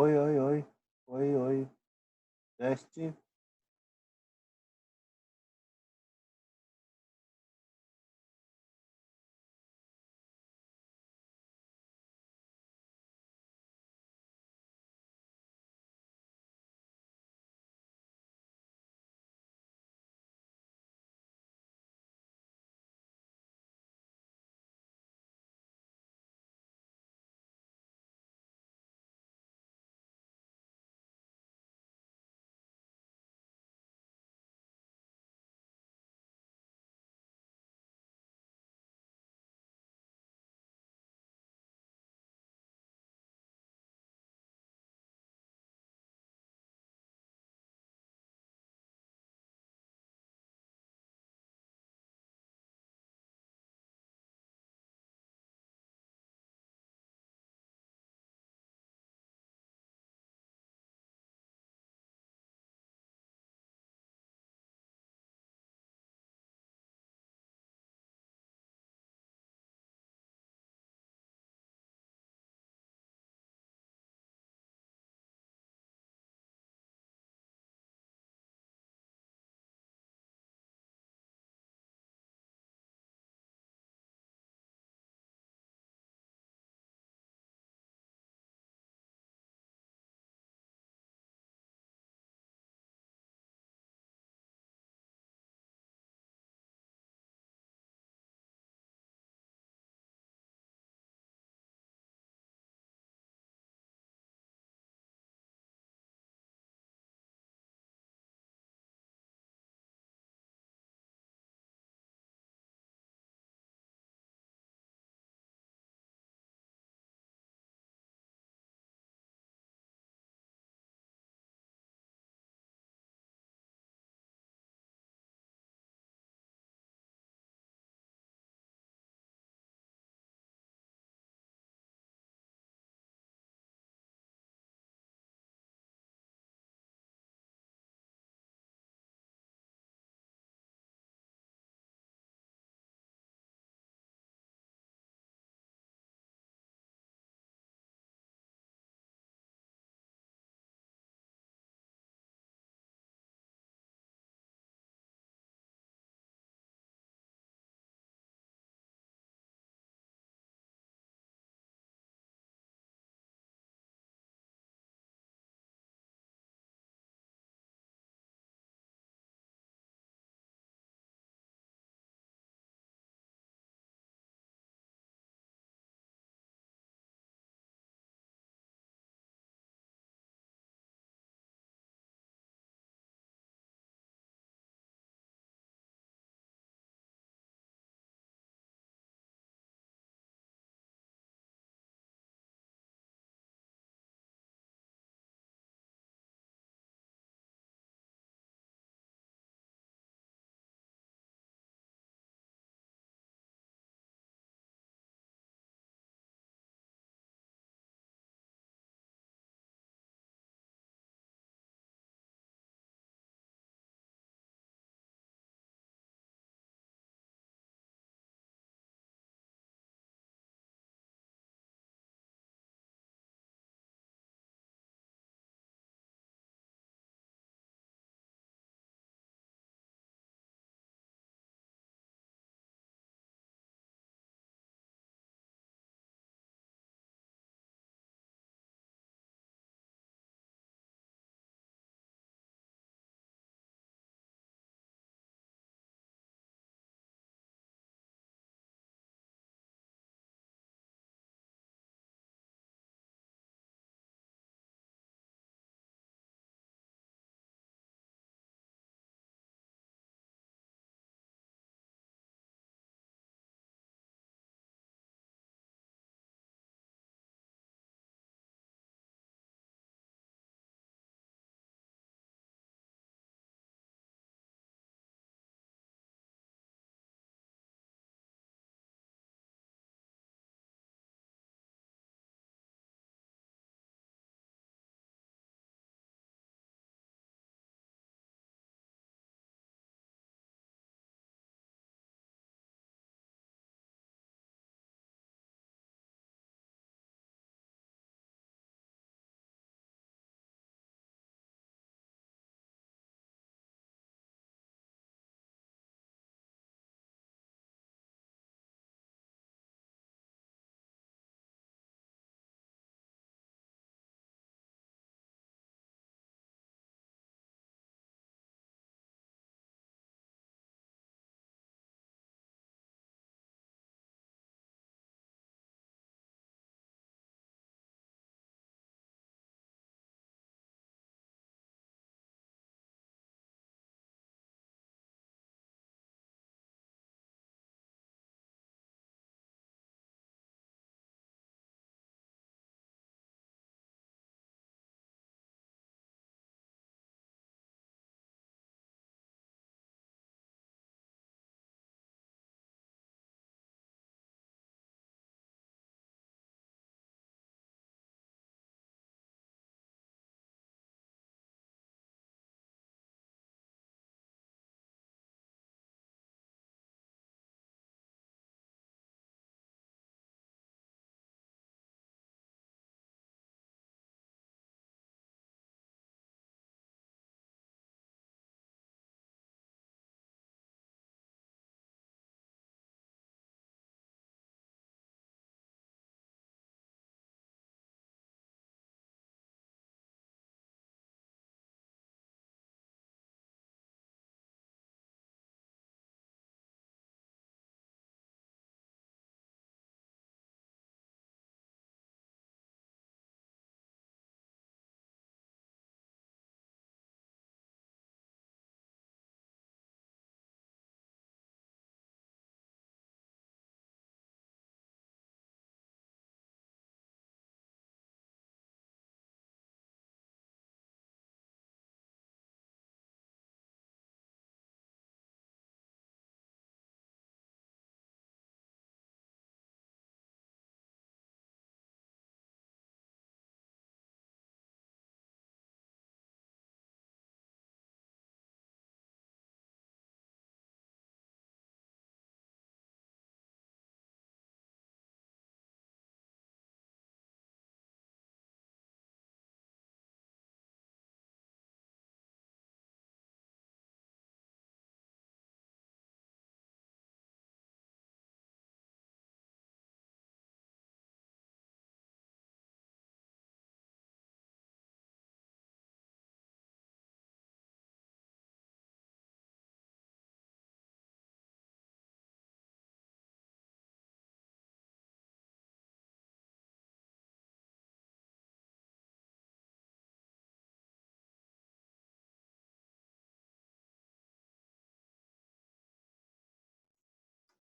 Oi, oi, oi. Oi, oi. Teste.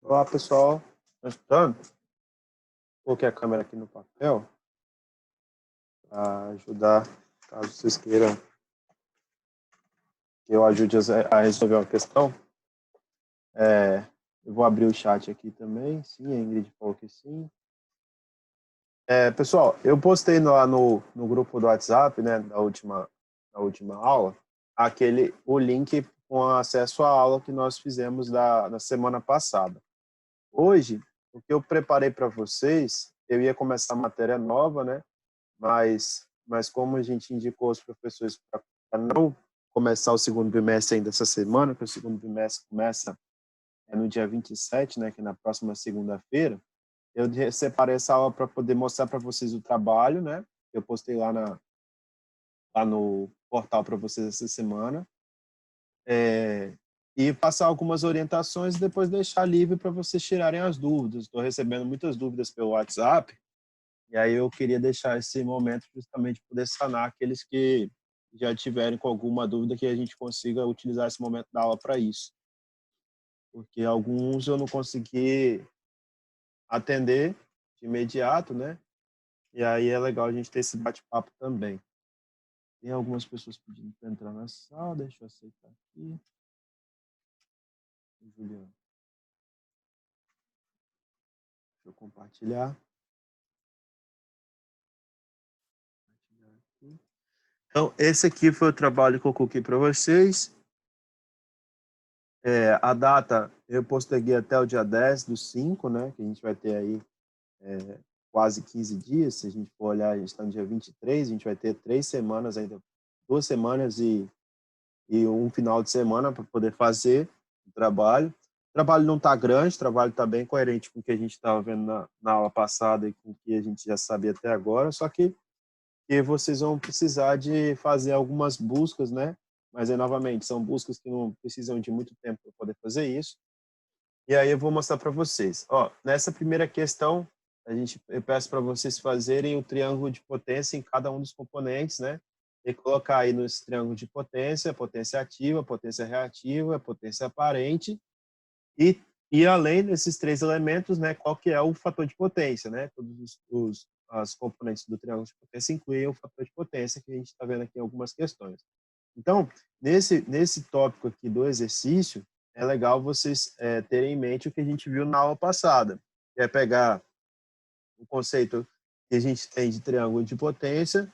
Olá, pessoal. Tá escutando? Coloquei a câmera aqui no papel para ajudar, caso vocês queiram que eu ajude a resolver uma questão. Eu vou abrir o chat aqui também. Sim, a Ingrid falou que sim. Pessoal, eu postei lá no grupo do WhatsApp, né, da última aula, o link com acesso à aula que nós fizemos na semana passada. Hoje, o que eu preparei para vocês, eu ia começar a matéria nova, né? Mas como a gente indicou os professores para não começar o segundo bimestre ainda essa semana, que o segundo bimestre começa no dia 27, né, que é na próxima segunda-feira, eu separei essa aula para poder mostrar para vocês o trabalho, né? Eu postei lá no portal para vocês essa semana. E passar algumas orientações e depois deixar livre para vocês tirarem as dúvidas. Estou recebendo muitas dúvidas pelo WhatsApp, e aí eu queria deixar esse momento justamente poder sanar aqueles que já tiverem com alguma dúvida, que a gente consiga utilizar esse momento da aula para isso. Porque alguns eu não consegui atender de imediato, né? E aí é legal a gente ter esse bate-papo também. Tem algumas pessoas pedindo para entrar na sala, deixa eu aceitar aqui. Juliano. Deixa eu compartilhar. Então, esse aqui foi o trabalho que eu coloquei para vocês. A data eu posterguei até o dia 10/5, né? Que a gente vai ter aí quase 15 dias. Se a gente for olhar, a gente está no dia 23, a gente vai ter 3 semanas ainda, 2 semanas e um final de semana para poder fazer o trabalho. O trabalho não está grande, o trabalho está bem coerente com o que a gente estava vendo na aula passada e com o que a gente já sabia até agora, só que vocês vão precisar de fazer algumas buscas, né? Mas, novamente, são buscas que não precisam de muito tempo para poder fazer isso. E aí eu vou mostrar para vocês. Nessa primeira questão, eu peço para vocês fazerem o triângulo de potência em cada um dos componentes, né? E colocar aí nesse triângulo de potência, potência ativa, potência reativa, potência aparente. E além desses 3 elementos, né, qual que é o fator de potência, né? Todos as componentes do triângulo de potência incluem o fator de potência, que a gente está vendo aqui em algumas questões. Então, nesse tópico aqui do exercício, é legal vocês terem em mente o que a gente viu na aula passada, que é pegar o conceito que a gente tem de triângulo de potência,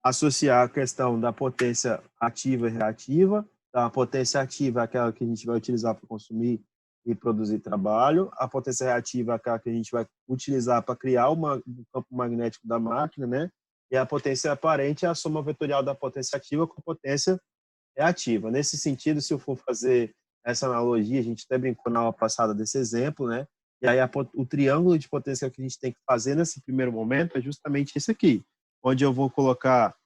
associar a questão da potência ativa e reativa. Então, a potência ativa é aquela que a gente vai utilizar para consumir e produzir trabalho. A potência reativa é aquela que a gente vai utilizar para criar o campo magnético da máquina, né? E a potência aparente é a soma vetorial da potência ativa com a potência reativa. Nesse sentido, se eu for fazer essa analogia, a gente até brincou na aula passada desse exemplo, né? E aí o triângulo de potência que a gente tem que fazer nesse primeiro momento é justamente esse aqui, onde eu vou colocar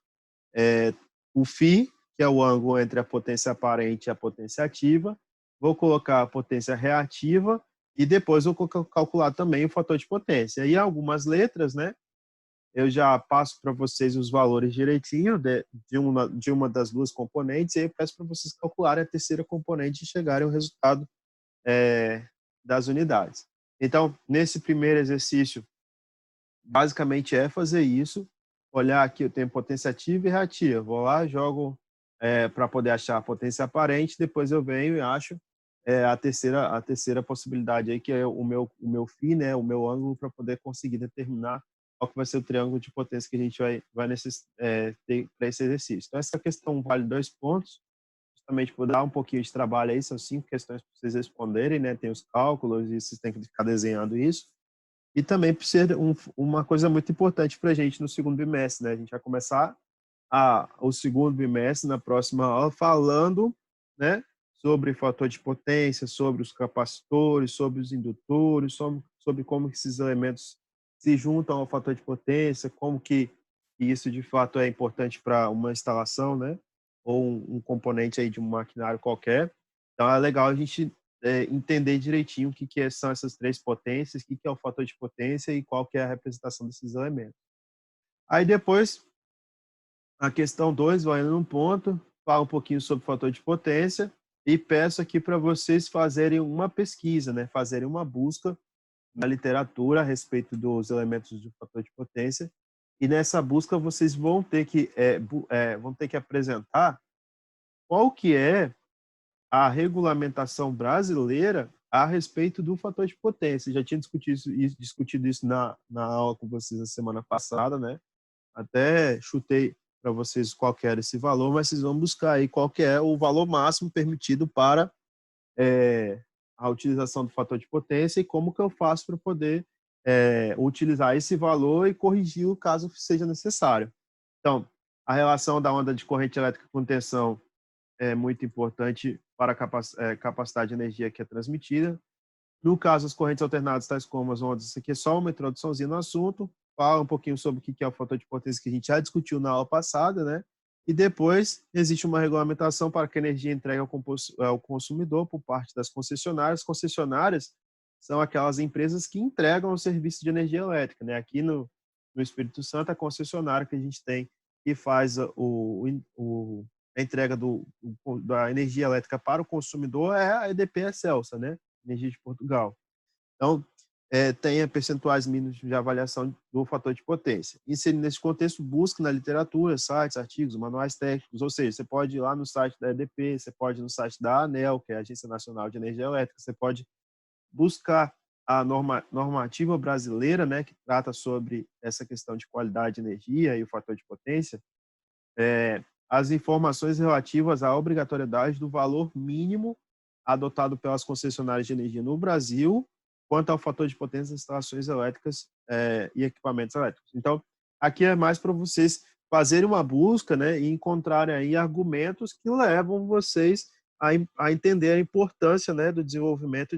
o φ, que é o ângulo entre a potência aparente e a potência ativa, vou colocar a potência reativa e depois vou calcular também o fator de potência. E algumas letras, né? Eu já passo para vocês os valores direitinho de uma das duas componentes e aí eu peço para vocês calcularem a terceira componente e chegarem ao resultado das unidades. Então, nesse primeiro exercício, basicamente é fazer isso, olhar aqui, eu tenho potência ativa e reativa, vou lá, jogo para poder achar a potência aparente, depois eu venho e acho a terceira possibilidade aí, que é o meu φ, né, o meu ângulo, para poder conseguir determinar qual que vai ser o triângulo de potência que a gente vai ter para esse exercício. Então, essa questão vale 2 pontos, justamente por dar um pouquinho de trabalho aí, são 5 questões para vocês responderem, né, tem os cálculos e vocês têm que ficar desenhando isso. E também por ser uma coisa muito importante para a gente no segundo bimestre, né? A gente vai começar o segundo bimestre na próxima aula falando, né, sobre fator de potência, sobre os capacitores, sobre os indutores, sobre como esses elementos se juntam ao fator de potência, como que isso de fato é importante para uma instalação, né, ou um componente aí de um maquinário qualquer. Então é legal a gente entender direitinho o que são essas 3 potências, o que é o fator de potência e qual que é a representação desses elementos. Aí depois, a questão 2, vai num ponto, fala um pouquinho sobre o fator de potência, e peço aqui para vocês fazerem uma pesquisa, né? Fazerem uma busca na literatura a respeito dos elementos do fator de potência, e nessa busca vocês vão ter que, vão ter que apresentar qual que é a regulamentação brasileira a respeito do fator de potência. Já tinha discutido isso na aula com vocês na semana passada, né? Até chutei para vocês qual que era esse valor, mas vocês vão buscar aí qual que é o valor máximo permitido para a utilização do fator de potência e como que eu faço para poder utilizar esse valor e corrigi-lo caso seja necessário. Então, a relação da onda de corrente elétrica com tensão é muito importante para a capacidade de energia que é transmitida. No caso, as correntes alternadas, tais como as ondas, isso aqui é só uma introduçãozinha no assunto, fala um pouquinho sobre o que é o fator de potência que a gente já discutiu na aula passada, né? E depois existe uma regulamentação para que a energia entregue ao consumidor por parte das concessionárias. Concessionárias são aquelas empresas que entregam o serviço de energia elétrica, né? Aqui no Espírito Santo, a concessionária que a gente tem que faz a entrega da energia elétrica para o consumidor é a EDP Celsa, né? Energia de Portugal. Então, tenha percentuais mínimos de avaliação do fator de potência. Inserindo nesse contexto, busque na literatura, sites, artigos, manuais técnicos, ou seja, você pode ir lá no site da EDP, você pode ir no site da ANEEL, que é a Agência Nacional de Energia Elétrica, você pode buscar a normativa brasileira, né, que trata sobre essa questão de qualidade de energia e o fator de potência, as informações relativas à obrigatoriedade do valor mínimo adotado pelas concessionárias de energia no Brasil quanto ao fator de potência das instalações elétricas e equipamentos elétricos. Então, aqui é mais para vocês fazerem uma busca, né, e encontrarem aí argumentos que levam vocês a entender a importância, né, do desenvolvimento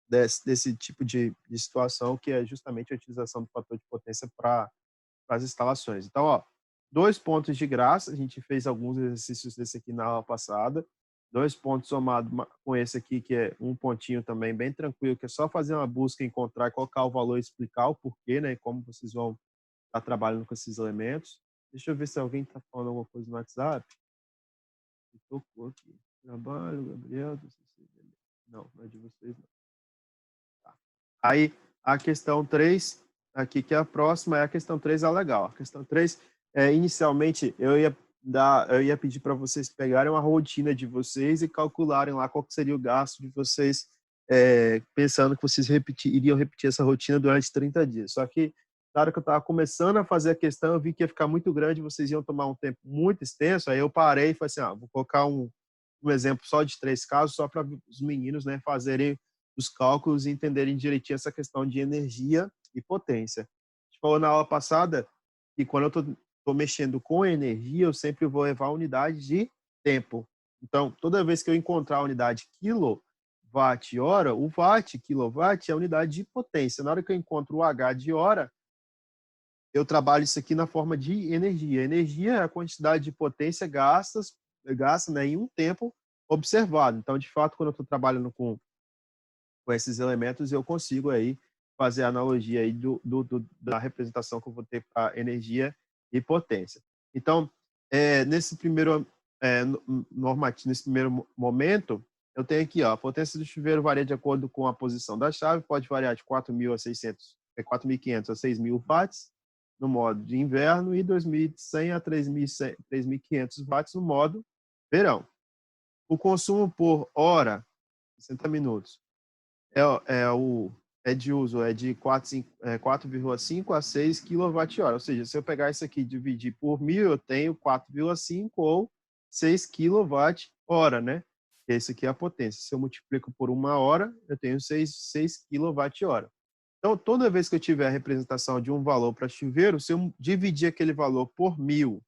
desse tipo de situação, que é justamente a utilização do fator de potência para as instalações. Então, ó, 2 pontos de graça, a gente fez alguns exercícios desse aqui na aula passada, 2 pontos somado com esse aqui, que é um pontinho também bem tranquilo, que é só fazer uma busca, encontrar, colocar o valor e explicar o porquê, né, e como vocês vão estar trabalhando com esses elementos. Deixa eu ver se alguém está falando alguma coisa no WhatsApp. Tocou aqui. Trabalho, Gabriel, não, não é de vocês, não. Tá. Aí, a questão 3, aqui, que é a próxima, é a questão 3, legal. A questão 3, inicialmente, eu ia pedir para vocês pegarem uma rotina de vocês e calcularem lá qual que seria o gasto de vocês, pensando que vocês iriam repetir essa rotina durante 30 dias. Só que, na hora que eu estava começando a fazer a questão, eu vi que ia ficar muito grande, vocês iam tomar um tempo muito extenso, aí eu parei e falei assim, vou colocar um exemplo só de 3 casos, só para os meninos, né, fazerem os cálculos e entenderem direitinho essa questão de energia e potência. A gente falou na aula passada que quando eu estou mexendo com energia, eu sempre vou levar a unidade de tempo. Então, toda vez que eu encontrar a unidade quilowatt-hora, o watt, quilowatt, é a unidade de potência. Na hora que eu encontro o H de hora, eu trabalho isso aqui na forma de energia. Energia é a quantidade de potência gasta, né, em um tempo observado. Então, de fato, quando eu estou trabalhando com esses elementos, eu consigo aí fazer a analogia aí da representação que eu vou ter para energia e potência. Então, nesse primeiro nesse primeiro momento, eu tenho aqui, ó, a potência do chuveiro varia de acordo com a posição da chave, pode variar de 4.500 a 6.000 watts no modo de inverno e 2.100 a 3.500 watts no modo verão. O consumo por hora, 60 minutos, de uso de 4,5 a 6 kWh. Ou seja, se eu pegar isso aqui e dividir por 1.000, eu tenho 4,5 ou 6 kWh, né? Esse aqui é a potência. Se eu multiplico por 1 hora, eu tenho 6 kWh. Então, toda vez que eu tiver a representação de um valor para chuveiro, se eu dividir aquele valor por 1.000,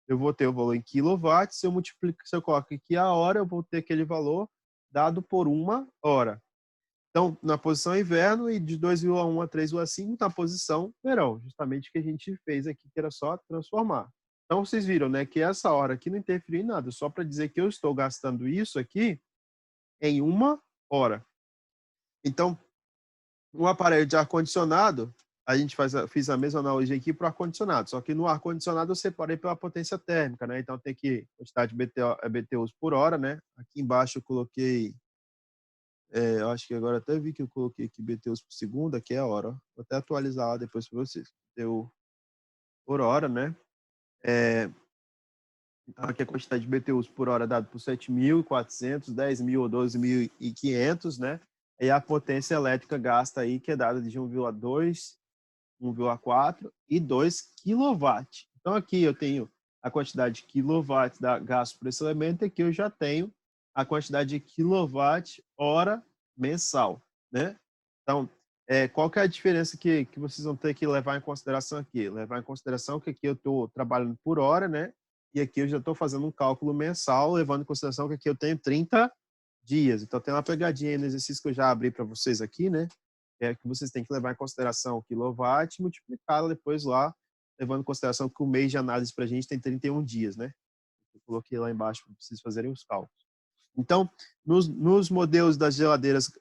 eu vou ter o valor em quilowatts. Se eu coloco aqui a hora, eu vou ter aquele valor dado por 1 hora. Então, na posição inverno e de 2,1 a 3,5 na posição verão, justamente o que a gente fez aqui, que era só transformar. Então, vocês viram, né, que essa hora aqui não interferiu em nada, só para dizer que eu estou gastando isso aqui em 1 hora. Então, um aparelho de ar-condicionado, a gente fiz a mesma analogia aqui para o ar-condicionado, só que no ar-condicionado eu separei pela potência térmica, né? Então tem que quantidade de BTUs por hora, né? Aqui embaixo eu coloquei, eu acho que agora até vi que eu coloquei aqui BTUs por segundo, aqui é a hora, ó. Vou até atualizar lá depois para vocês. BTU por hora, né? Então aqui a quantidade de BTUs por hora dado por 7.400, 10.000 ou 12.500, né? E a potência elétrica gasta aí, que é dada de 1,2, 1,4 e 2 kW. Então, aqui eu tenho a quantidade de quilowatts gasto por esse elemento, e aqui eu já tenho a quantidade de quilowatt-hora mensal, né? Então, qual que é a diferença que vocês vão ter que levar em consideração aqui? Levar em consideração que aqui eu estou trabalhando por hora, né? E aqui eu já estou fazendo um cálculo mensal, levando em consideração que aqui eu tenho 30 dias. Então, tem uma pegadinha aí no exercício que eu já abri para vocês aqui, né? Que vocês têm que levar em consideração o quilowatt e multiplicá-lo depois lá, levando em consideração que o mês de análise para a gente tem 31 dias, né? Eu coloquei lá embaixo para vocês fazerem os cálculos. Então, nos modelos das geladeiras,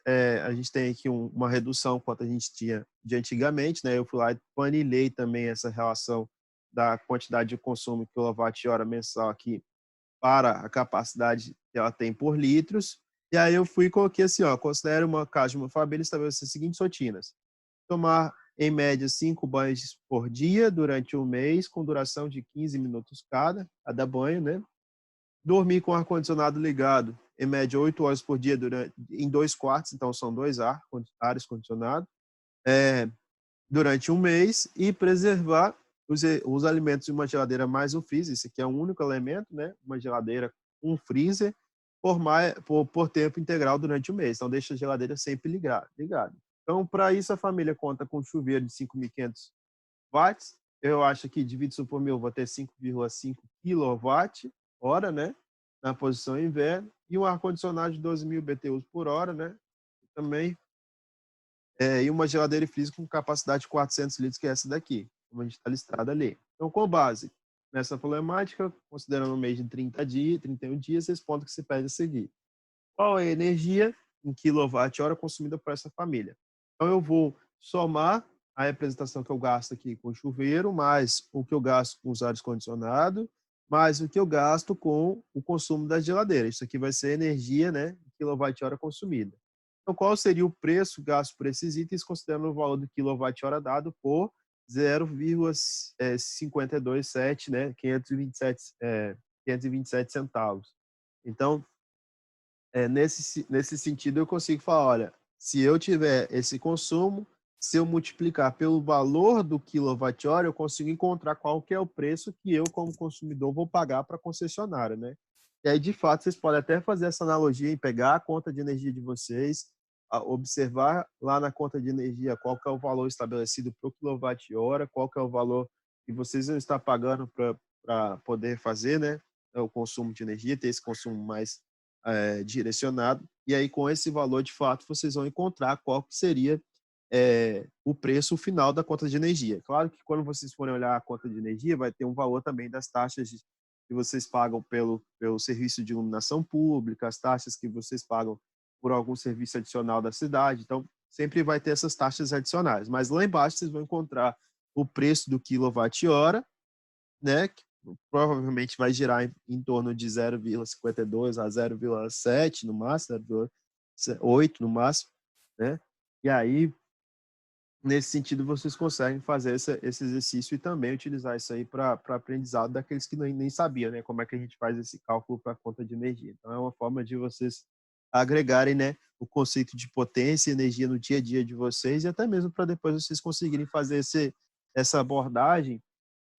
a gente tem aqui uma redução quanto a gente tinha de antigamente, né? Eu fui lá e planilhei também essa relação da quantidade de consumo quilowatt-hora mensal aqui para a capacidade que ela tem por litros. E aí eu fui e coloquei assim, ó, considere uma casa de uma família estabelecer as seguintes rotinas. Tomar, em média, 5 banhos por dia durante um mês, com duração de 15 minutos cada banho, né? Dormir com o ar-condicionado ligado, em média, 8 horas por dia em 2 quartos, então são 2 ares condicionados, durante um mês, e preservar os alimentos de uma geladeira mais um freezer. Esse aqui é um único elemento, né? Uma geladeira, um freezer, por tempo integral durante o mês. Então, deixa a geladeira sempre ligada. Então, para isso, a família conta com um chuveiro de 5.500 watts. Eu acho que divide isso por 1.000, vou ter 5,5 kW/hora, né? Na posição inverno. E um ar-condicionado de 12.000 BTUs por hora, né? Também. E uma geladeira e freezer com capacidade de 400 litros, que é essa daqui, como a gente está listrado ali. Então, com base nessa problemática, considerando um mês de 30 dias, 31 dias, respondo que se pede a seguir. Qual é a energia em quilowatt-hora consumida por essa família? Então, eu vou somar a representação que eu gasto aqui com o chuveiro, mais o que eu gasto com os ares condicionados, mais o que eu gasto com o consumo da geladeira. Isso aqui vai ser energia, né, em quilowatt-hora consumida. Então, qual seria o preço gasto por esses itens, considerando o valor do quilowatt-hora dado por 0,527, né, 527 centavos. Então, nesse sentido, eu consigo falar, olha, se eu tiver esse consumo, se eu multiplicar pelo valor do quilowatt-hora, eu consigo encontrar qual que é o preço que eu, como consumidor, vou pagar para a concessionária, né? E aí, de fato, vocês podem até fazer essa analogia em pegar a conta de energia de vocês, observar lá na conta de energia qual que é o valor estabelecido para o quilowatt-hora, qual que é o valor que vocês vão estar pagando para poder fazer, né, o consumo de energia, ter esse consumo mais direcionado, e aí com esse valor, de fato, vocês vão encontrar qual que seria o preço final da conta de energia. Claro que quando vocês forem olhar a conta de energia, vai ter um valor também das taxas que vocês pagam pelo serviço de iluminação pública, as taxas que vocês pagam por algum serviço adicional da cidade. Então, sempre vai ter essas taxas adicionais. Mas lá embaixo vocês vão encontrar o preço do quilowatt-hora, né, que provavelmente vai girar em torno de 0,52 a 0,7 no máximo, 0,8 no máximo, né? E aí, nesse sentido, vocês conseguem fazer esse exercício e também utilizar isso aí para aprendizado daqueles que nem sabiam, né? Como é que a gente faz esse cálculo para a conta de energia. Então, é uma forma de vocês agregarem, né, o conceito de potência e energia no dia a dia de vocês, e até mesmo para depois vocês conseguirem fazer essa abordagem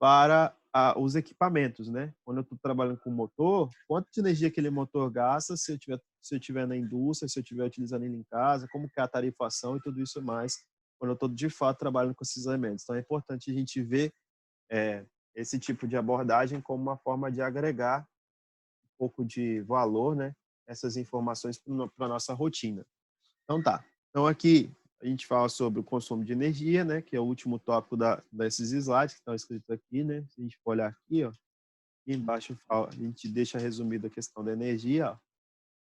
para os equipamentos, né? Quando eu estou trabalhando com motor, quanto de energia aquele motor gasta se eu tiver na indústria, se eu estiver utilizando ele em casa, como que é a tarifação e tudo isso mais, quando eu estou de fato trabalhando com esses elementos. Então é importante a gente ver esse tipo de abordagem como uma forma de agregar um pouco de valor, né? Essas informações para a nossa rotina. Então tá. Então aqui a gente fala sobre o consumo de energia, né, que é o último tópico desses slides que estão escritos aqui, né? Se a gente for olhar aqui, ó, aqui embaixo a gente deixa resumido a questão da energia, ó.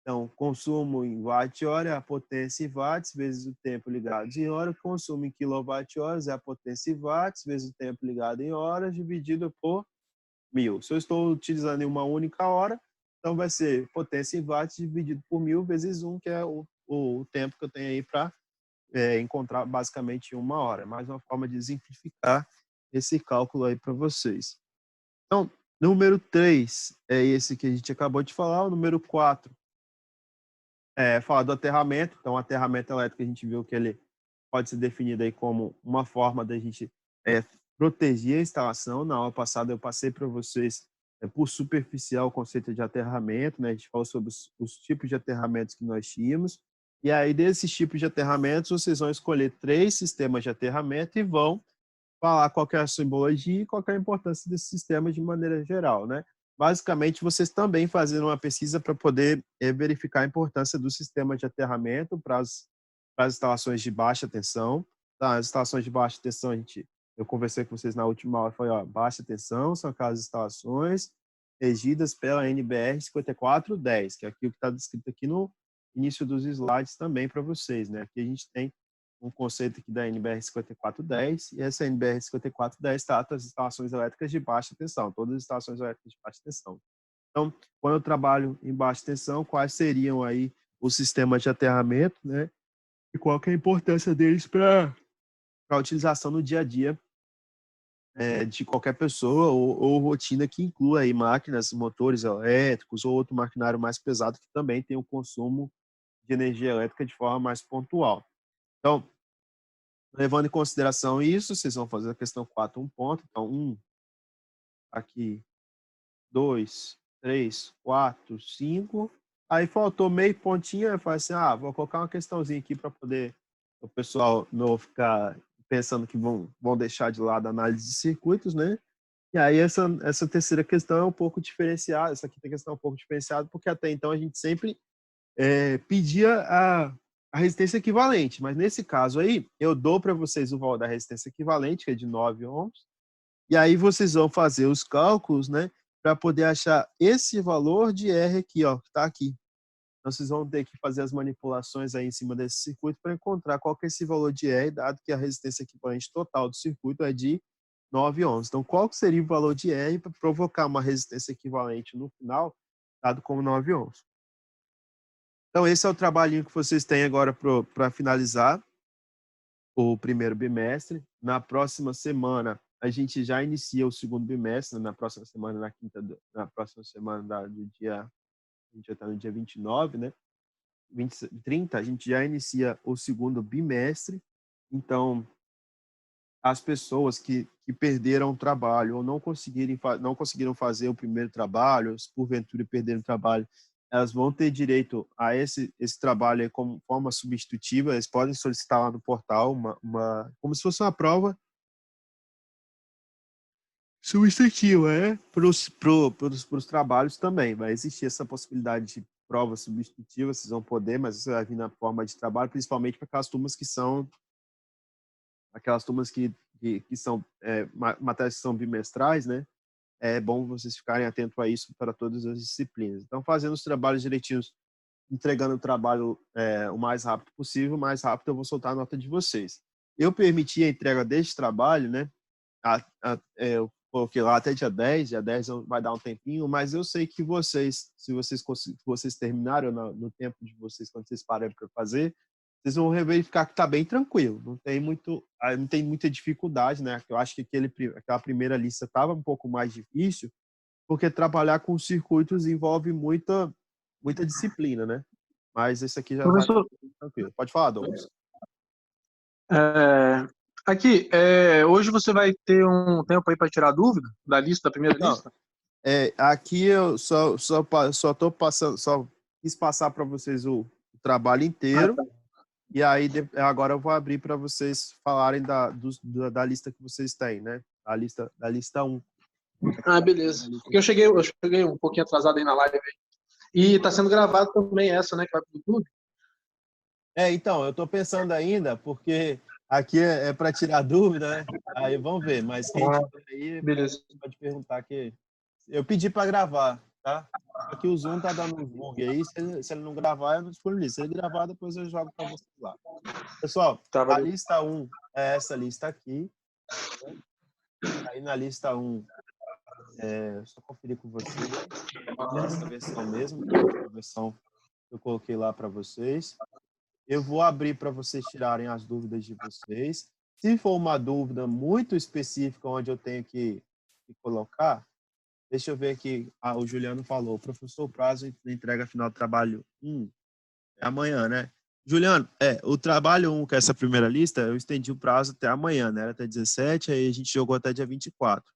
Então, consumo em watt-hora é a potência em watts vezes o tempo ligado em hora. Consumo em quilowatt-horas é a potência em watts vezes o tempo ligado em horas dividido por 1.000. Se eu estou utilizando em uma única hora, então vai ser potência em watts dividido por 1.000 vezes 1, que é o tempo que eu tenho aí para encontrar basicamente uma hora. Mais uma forma de exemplificar esse cálculo aí para vocês. Então, número 3 é esse que a gente acabou de falar. O número 4 é falar do aterramento. Então, o aterramento elétrico, a gente viu que ele pode ser definido aí como uma forma da gente proteger a instalação. Na aula passada, eu passei para vocês, por superficial, o conceito de aterramento, né? A gente falou sobre os tipos de aterramentos que nós tínhamos. E aí, desses tipos de aterramentos, vocês vão escolher 3 sistemas de aterramento e vão falar qual que é a simbologia e qual que é a importância desses sistemas de maneira geral, né? Basicamente, vocês também fazendo uma pesquisa para poder verificar a importância do sistema de aterramento para as instalações de baixa tensão. Tá? As instalações de baixa tensão, eu conversei com vocês na última aula, foi, baixa tensão são aquelas instalações regidas pela NBR 5410, que é aquilo que está descrito aqui no início dos slides também para vocês, né? Aqui a gente tem um conceito aqui da NBR 5410, e essa NBR 5410 trata as instalações elétricas de baixa tensão, todas as instalações elétricas de baixa tensão. Então, quando eu trabalho em baixa tensão, quais seriam aí os sistemas de aterramento, né? E qual que é a importância deles para a utilização no dia a dia de qualquer pessoa ou rotina que inclua aí máquinas, motores elétricos ou outro maquinário mais pesado que também tem o consumo de energia elétrica de forma mais pontual. Então, levando em consideração isso, vocês vão fazer a questão 4 um ponto. Então, 1, aqui, 2, 3, 4, 5. Aí faltou meio pontinho, eu falei assim, vou colocar uma questãozinha aqui para poder o pessoal não ficar pensando que vão deixar de lado a análise de circuitos, né? E aí essa terceira questão é um pouco diferenciada, essa aqui tem questão um pouco diferenciada, porque até então a gente sempre pedia a resistência equivalente, mas nesse caso aí, eu dou para vocês o valor da resistência equivalente, que é de 9 ohms, e aí vocês vão fazer os cálculos, né, para poder achar esse valor de R aqui, ó, que está aqui. Então, vocês vão ter que fazer as manipulações aí em cima desse circuito para encontrar qual que é esse valor de R, dado que a resistência equivalente total do circuito é de 9 ohms. Então, qual que seria o valor de R para provocar uma resistência equivalente no final, dado como 9 ohms? Então, esse é o trabalhinho que vocês têm agora para finalizar o primeiro bimestre. Na próxima semana, a gente já inicia o segundo bimestre. Na próxima semana, na próxima semana do dia, a gente já está no dia 29, né? 30, a gente já inicia o segundo bimestre. Então, as pessoas que perderam o trabalho ou não conseguiram fazer o primeiro trabalho, se porventura perderam o trabalho, elas vão ter direito a esse trabalho aí como forma substitutiva. Eles podem solicitar lá no portal como se fosse uma prova substitutiva, para os trabalhos também. Vai existir essa possibilidade de prova substitutiva, vocês vão poder, mas isso vai vir na forma de trabalho, principalmente para aquelas turmas que são matérias que são bimestrais, né? É bom vocês ficarem atentos a isso para todas as disciplinas. Então, fazendo os trabalhos direitinhos, entregando o trabalho o mais rápido possível, mais rápido eu vou soltar a nota de vocês. Eu permiti a entrega deste trabalho, né? Eu coloquei lá até dia 10 vai dar um tempinho, mas eu sei que vocês, se vocês terminaram no tempo de vocês, quando vocês pararem para fazer, vocês vão verificar que está bem tranquilo, não tem muita dificuldade, né? Eu acho que aquela primeira lista estava um pouco mais difícil, porque trabalhar com circuitos envolve muita disciplina, né? Mas esse aqui já vai Professor, tranquilo. Pode falar, Douglas. é, aqui, hoje você vai ter um tempo aí para tirar dúvida da lista, da primeira lista? Aqui eu só tô passando, só quis passar para vocês o trabalho inteiro. Tá. E aí, agora eu vou abrir para vocês falarem da lista que vocês têm, né? Da lista 1. Beleza. Porque eu cheguei um pouquinho atrasado aí na live. E está sendo gravado também essa, né? Que vai para o YouTube. Então, eu estou pensando ainda, porque aqui é para tirar dúvida, né? Aí vamos ver, mas quem tiver aí Beleza. pode perguntar que eu pedi para gravar, tá? Só que o Zoom tá dando uns bug aí, se ele não gravar, eu não disponibilizo. Se ele gravar, depois eu jogo para vocês lá. Pessoal, Tá, a valeu. lista 1 é essa lista aqui. Né? Aí na lista 1, só conferir com vocês. Essa versão mesmo, que é a última versão que eu coloquei lá para vocês. Eu vou abrir para vocês tirarem as dúvidas de vocês. Se for uma dúvida muito específica, onde eu tenho que colocar, deixa eu ver aqui. O Juliano falou, professor, o prazo de entrega final do trabalho 1 é amanhã, né? Juliano, o trabalho 1, que é essa primeira lista, eu estendi o prazo até amanhã, né? Era até 17, aí a gente jogou até dia 24.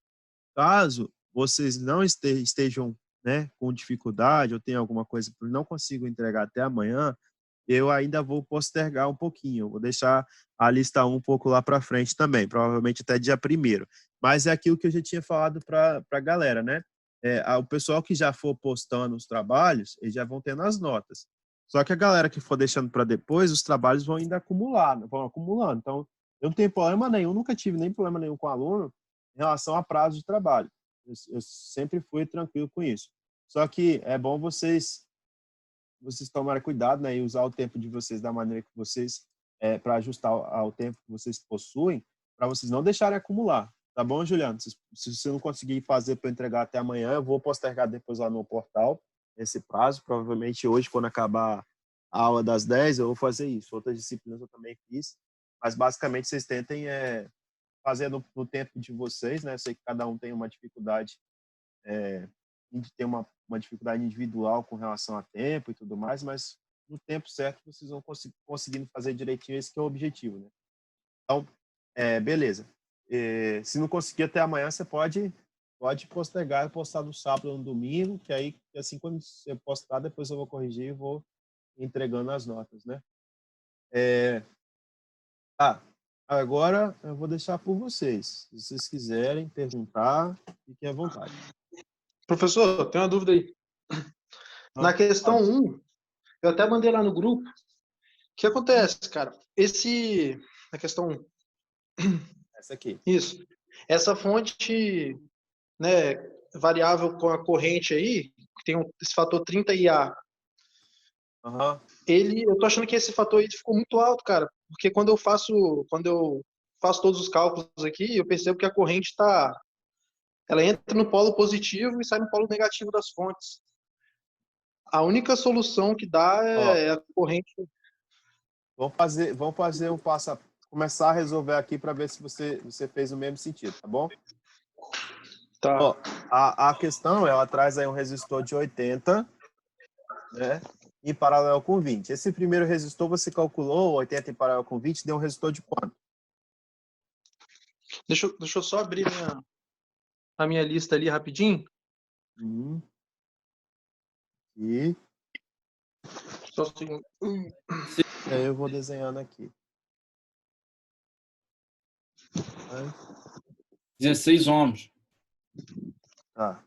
Caso vocês não estejam, né, com dificuldade ou tenham alguma coisa que não consigo entregar até amanhã, eu ainda vou postergar um pouquinho. Vou deixar a lista 1 um pouco lá para frente também, provavelmente até dia 1º. Mas é aquilo que eu já tinha falado para a galera, né? O pessoal que já for postando os trabalhos, eles já vão tendo as notas. Só que a galera que for deixando para depois, os trabalhos vão ainda acumular, vão acumulando. Então, eu não tenho problema nenhum, nunca tive nem problema nenhum com aluno em relação a prazo de trabalho. Eu sempre fui tranquilo com isso. Só que é bom vocês tomarem cuidado, né, e usar o tempo de vocês da maneira que vocês, para ajustar ao tempo que vocês possuem, para vocês não deixarem acumular. Tá bom, Juliano? Se você não conseguir fazer para entregar até amanhã, eu vou postergar depois lá no portal esse prazo. Provavelmente hoje, quando acabar a aula das 10, eu vou fazer isso. Outras disciplinas eu também fiz. Mas, basicamente, vocês tentem fazer no tempo de vocês, né? Eu sei que cada um tem uma dificuldade, tem uma dificuldade individual com relação a tempo e tudo mais, mas no tempo certo vocês vão conseguindo fazer direitinho, esse que é o objetivo, né? Então, beleza. Se não conseguir até amanhã, você pode postergar e postar no sábado ou no domingo, que aí, assim, quando você postar, depois eu vou corrigir e vou entregando as notas, né? Agora eu vou deixar por vocês. Se vocês quiserem perguntar, fiquem à vontade. Professor, tem uma dúvida aí. Na questão 1, eu até mandei lá no grupo. O que acontece, cara? Na questão 1. Essa aqui. Isso. Essa fonte, né, variável com a corrente aí, que tem esse fator 30IA. Uhum. Eu tô achando que esse fator aí ficou muito alto, cara, porque quando eu faço todos os cálculos aqui, eu percebo que a corrente ela entra no polo positivo e sai no polo negativo das fontes. A única solução que dá é a corrente. Vamos fazer começar a resolver aqui para ver se você fez o mesmo sentido, tá bom? Tá. A questão, ela traz aí um resistor de 80, né? Em paralelo com 20. Esse primeiro resistor você calculou, 80 em paralelo com 20, deu um resistor de quanto? Deixa eu só abrir a minha lista ali rapidinho. E Só um segundo. aí eu vou desenhando aqui. 16 ohms. Tá.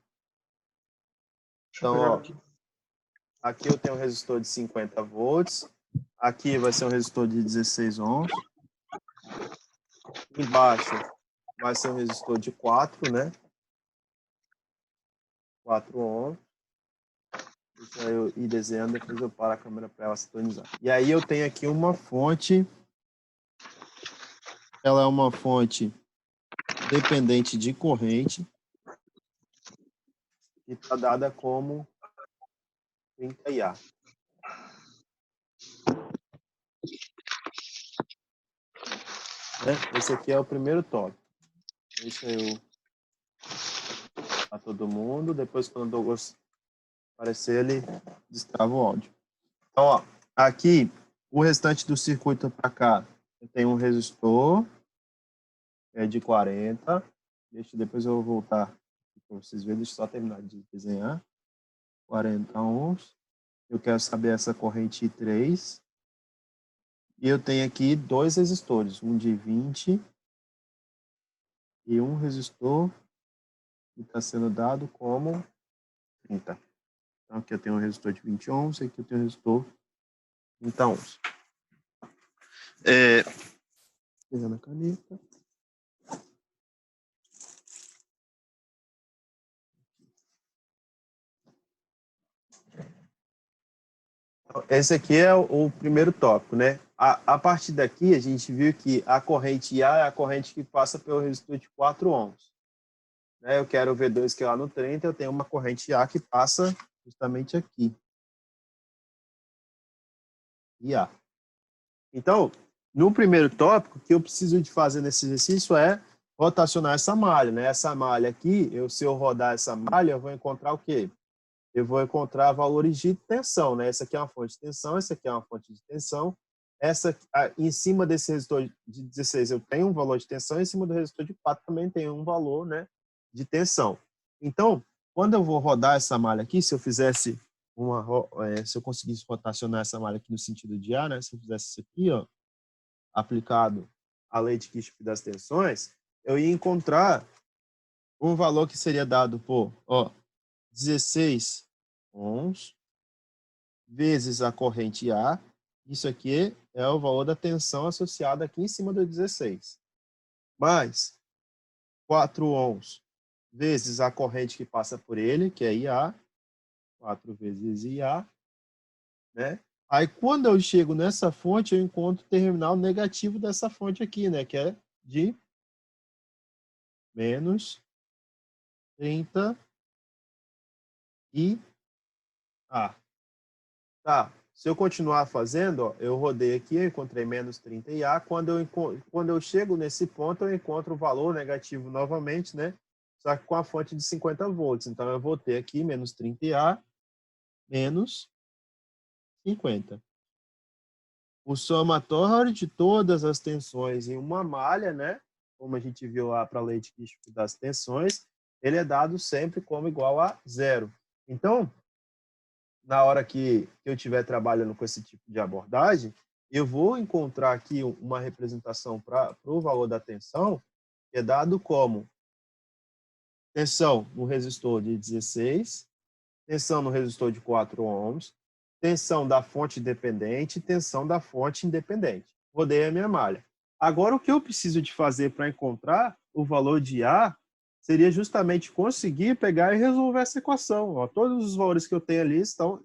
Deixa eu Então, pegar aqui. aqui eu tenho um resistor de 50 volts. Aqui vai ser um resistor de 16 ohms. Embaixo vai ser um resistor de 4, né? 4 ohms. Deixa eu ir desenhando, depois eu paro a câmera para ela sintonizar. E aí eu tenho aqui uma fonte. Ela é uma fonte dependente de corrente. E está dada como 30IA. Esse aqui é o primeiro tópico. Deixa eu a todo mundo. Depois, quando o Douglas aparecer, ele destrava o áudio. Então, aqui, o restante do circuito para cá, eu tenho um resistor de 40. Depois eu vou voltar para vocês verem. Deixa eu só terminar de desenhar. 40 ohms. Eu quero saber essa corrente I3. E eu tenho aqui 2 resistores, um de 20 e um resistor que está sendo dado como 30. Então, aqui eu tenho um resistor de 20 ohms e aqui eu tenho um resistor de 30 ohms. Pegando a caneta. Esse aqui é o primeiro tópico, né? A partir daqui, a gente viu que a corrente IA é a corrente que passa pelo resistor de 4 ohms. Né? Eu quero o V2 que é lá no 30, eu tenho uma corrente IA que passa justamente aqui. IA. Então, no primeiro tópico, o que eu preciso de fazer nesse exercício é rotacionar essa malha, né? Essa malha aqui, se eu rodar essa malha, eu vou encontrar o quê? Eu vou encontrar valores de tensão, né? Essa aqui é uma fonte de tensão, essa aqui é uma fonte de tensão. Em cima desse resistor de 16 eu tenho um valor de tensão, em cima do resistor de 4 também tem um valor, né, de tensão. Então, quando eu vou rodar essa malha aqui, se eu fizesse se eu conseguisse rotacionar essa malha aqui no sentido de A, né, se eu fizesse isso aqui, ó, aplicado a lei de Kirchhoff das tensões, eu ia encontrar um valor que seria dado por, 16 ohms vezes a corrente A. Isso aqui é o valor da tensão associada aqui em cima do 16. Mais 4 ohms vezes a corrente que passa por ele, que é IA. 4 vezes IA. Né? Aí, quando eu chego nessa fonte, eu encontro o terminal negativo dessa fonte aqui, né? Que é de menos 30 IA. Tá, se eu continuar fazendo, ó, eu rodei aqui, eu encontrei menos 30 IA. Quando eu chego nesse ponto, eu encontro o valor negativo novamente, né? Só que com a fonte de 50 volts. Então, eu vou ter aqui menos 30 IA, menos 50. O somatório de todas as tensões em uma malha, né? Como a gente viu lá para a lei de Kirchhoff das tensões, ele é dado sempre como igual a zero. Então, na hora que eu estiver trabalhando com esse tipo de abordagem, eu vou encontrar aqui uma representação para o valor da tensão, que é dado como tensão no resistor de 16, tensão no resistor de 4 ohms, tensão da fonte dependente e tensão da fonte independente. Rodei a minha malha. Agora, o que eu preciso de fazer para encontrar o valor de A seria justamente conseguir pegar e resolver essa equação. Ó, todos os valores que eu tenho ali estão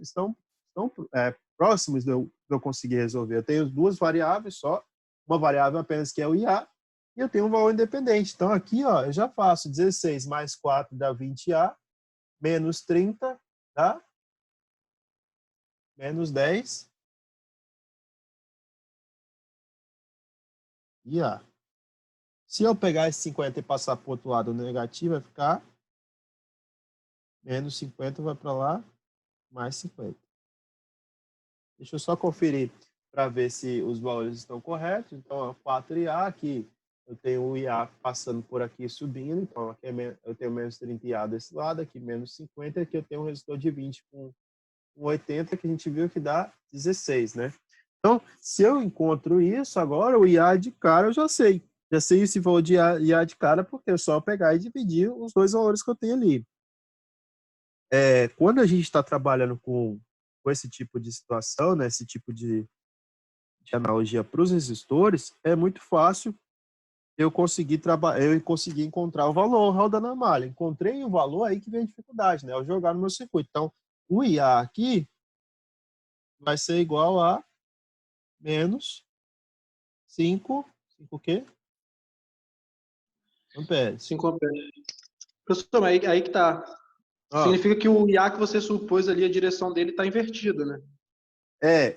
próximos de eu conseguir resolver. Eu tenho duas variáveis só, uma variável apenas que é o IA, e eu tenho um valor independente. Então, aqui ó, eu já faço 16 mais 4 dá 20A, menos 30 dá menos 10 IA. Se eu pegar esse 50 e passar para o outro lado negativo, vai ficar menos 50, vai para lá, mais 50. Deixa eu só conferir para ver se os valores estão corretos. Então, 4IA aqui, eu tenho o IA passando por aqui subindo. Então, aqui eu tenho menos 30 IA desse lado, aqui menos 50. Aqui eu tenho um resistor de 20 com 80, que a gente viu que dá 16, né? Então, se eu encontro isso, agora o IA de cara eu já sei. Já sei esse valor de IA de cara, porque é só pegar e dividir os dois valores que eu tenho ali. Quando a gente está trabalhando com esse tipo de situação, né, esse tipo de analogia para os resistores, é muito fácil eu conseguir encontrar o valor rodando a malha. Encontrei o valor, aí que vem a dificuldade, né? Eu jogar no meu circuito. Então, o IA aqui vai ser igual a menos 5 o quê? Amperes. 5 amperes. Professor, mas aí que tá. Significa que o IA que você supôs ali, a direção dele está invertida, né?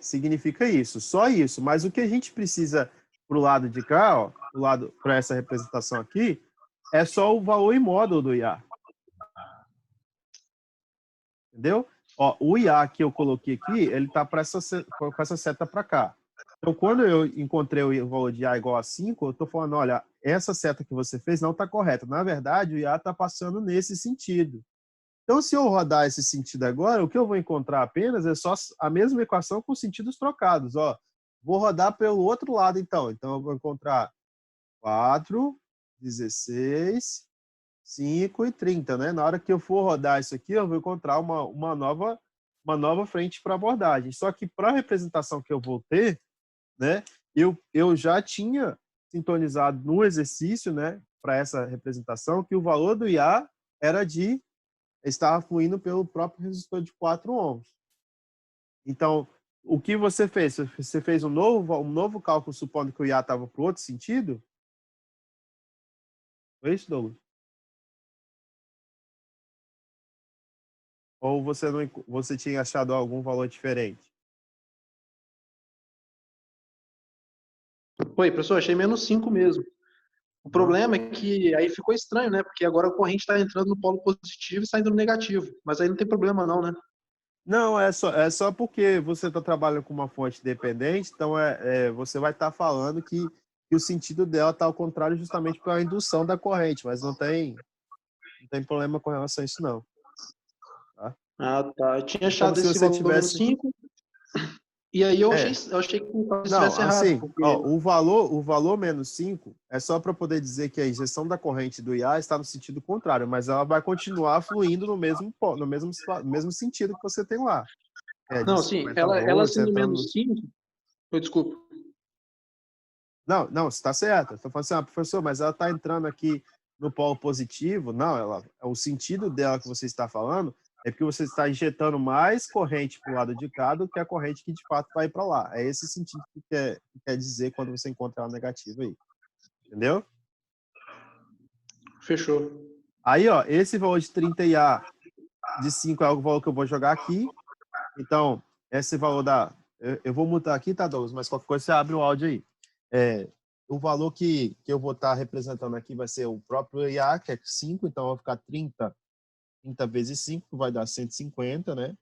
Significa isso, só isso. Mas o que a gente precisa para o lado de cá, ó, para essa representação aqui, é só o valor em módulo do IA. Entendeu? Ó, o IA que eu coloquei aqui, ele está com essa seta para cá. Então, quando eu encontrei o valor de IA igual a 5, eu estou falando, olha, essa seta que você fez não está correta. Na verdade, o IA está passando nesse sentido. Então, se eu rodar esse sentido agora, o que eu vou encontrar apenas é só a mesma equação com sentidos trocados. Ó, vou rodar pelo outro lado, então. Então, eu vou encontrar 4, 16, 5 e 30, né? Na hora que eu for rodar isso aqui, eu vou encontrar uma nova frente para abordagem. Só que para a representação que eu vou ter, né, eu já tinha sintonizado no exercício, né, para essa representação, que o valor do IA estava fluindo pelo próprio resistor de 4 ohms. Então, o que você fez? Você fez um novo cálculo supondo que o IA estava para o outro sentido? Foi isso, Douglas? Ou você tinha achado algum valor diferente? Foi, professor, achei menos 5 mesmo. O Não? problema é que aí ficou estranho, né? Porque agora a corrente está entrando no polo positivo e saindo no negativo. Mas aí não tem problema não, né? Não, é só porque você está trabalhando com uma fonte dependente, então você vai estar falando que o sentido dela está ao contrário justamente pela indução da corrente, mas não tem problema com relação a isso não. Tá? Ah, tá. Eu tinha É como achado se esse você valor menos tivesse... 5 e aí É, eu achei que talvez não, estivesse errado, assim, porque... ó, o valor menos 5 é só para poder dizer que a injeção da corrente do IA está no sentido contrário, mas ela vai continuar fluindo no mesmo sentido que você tem lá. É de Não, sim, 50 ela volts, sendo entrando menos 5... Desculpa. Não, não, você está certo. Estou falando assim, professor, mas ela está entrando aqui no polo positivo. Não, o sentido dela que você está falando é porque você está injetando mais corrente para o lado de cá do que a corrente que de fato vai para lá. É esse sentido que quer dizer quando você encontra ela negativa aí. Entendeu? Fechou. Aí, ó, esse valor de 30 IA de 5 é o valor que eu vou jogar aqui. Então, esse valor da... Eu vou mutar aqui, tá, Douglas? Mas qualquer coisa você abre o áudio aí. O valor que eu vou estar representando aqui vai ser o próprio IA, que é 5, então vai ficar 30 vezes 5, que vai dar 150, né?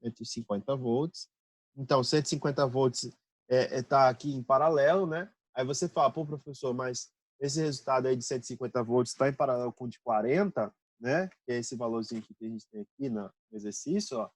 150 volts. Então, 150 volts está aqui em paralelo, né? Aí você fala, pô, professor, mas esse resultado aí de 150 volts está em paralelo com o de 40, né? Que é esse valorzinho que a gente tem aqui no exercício, ó.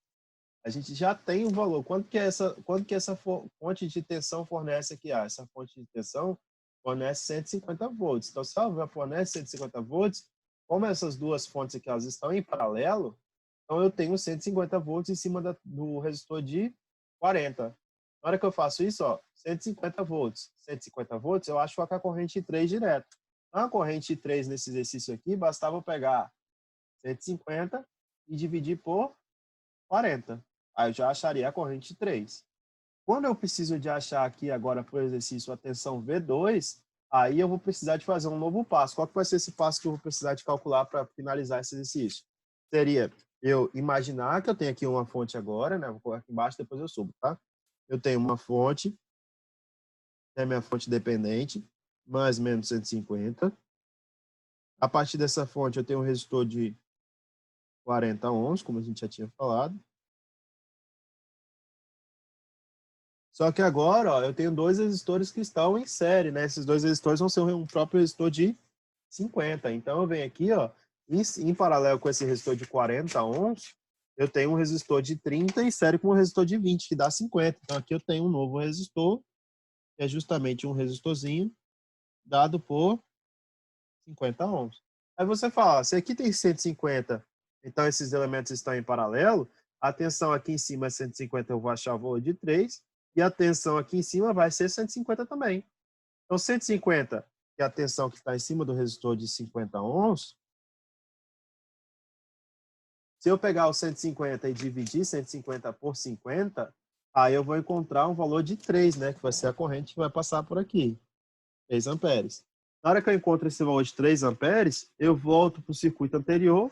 A gente já tem um valor. Quanto que essa fonte de tensão fornece aqui? Essa fonte de tensão fornece 150 volts. Então, se ela fornece 150 volts, como essas duas fontes aqui elas estão em paralelo, então eu tenho 150 volts em cima do resistor de 40. Na hora que eu faço isso, ó, 150 volts. 150 volts, eu acho que a corrente 3 direto. A corrente 3 nesse exercício aqui, bastava eu pegar 150 e dividir por 40. Aí eu já acharia a corrente 3. Quando eu preciso de achar aqui agora para o exercício a tensão V2, aí eu vou precisar de fazer um novo passo. Qual que vai ser esse passo que eu vou precisar de calcular para finalizar esse exercício? Seria eu imaginar que eu tenho aqui uma fonte agora, né? Vou colocar aqui embaixo, depois eu subo, tá? Eu tenho uma fonte, é minha fonte dependente, mais ou menos 150. A partir dessa fonte eu tenho um resistor de 40 ohms, como a gente já tinha falado. Só que agora, ó, eu tenho dois resistores que estão em série, né? Esses dois resistores vão ser um próprio resistor de 50. Então, eu venho aqui, ó, em paralelo com esse resistor de 40 ohms, eu tenho um resistor de 30 em série com um resistor de 20, que dá 50. Então, aqui eu tenho um novo resistor, que é justamente um resistorzinho dado por 50 ohms. Aí você fala, se aqui tem 150, então esses elementos estão em paralelo, a tensão aqui em cima é 150, eu vou achar o valor de 3, e a tensão aqui em cima vai ser 150 também. Então, 150, que é a tensão que está em cima do resistor de 50 ohms, se eu pegar o 150 e dividir 150 por 50, aí eu vou encontrar um valor de 3, né? Que vai ser a corrente que vai passar por aqui, 3 amperes. Na hora que eu encontro esse valor de 3 amperes, eu volto para o circuito anterior,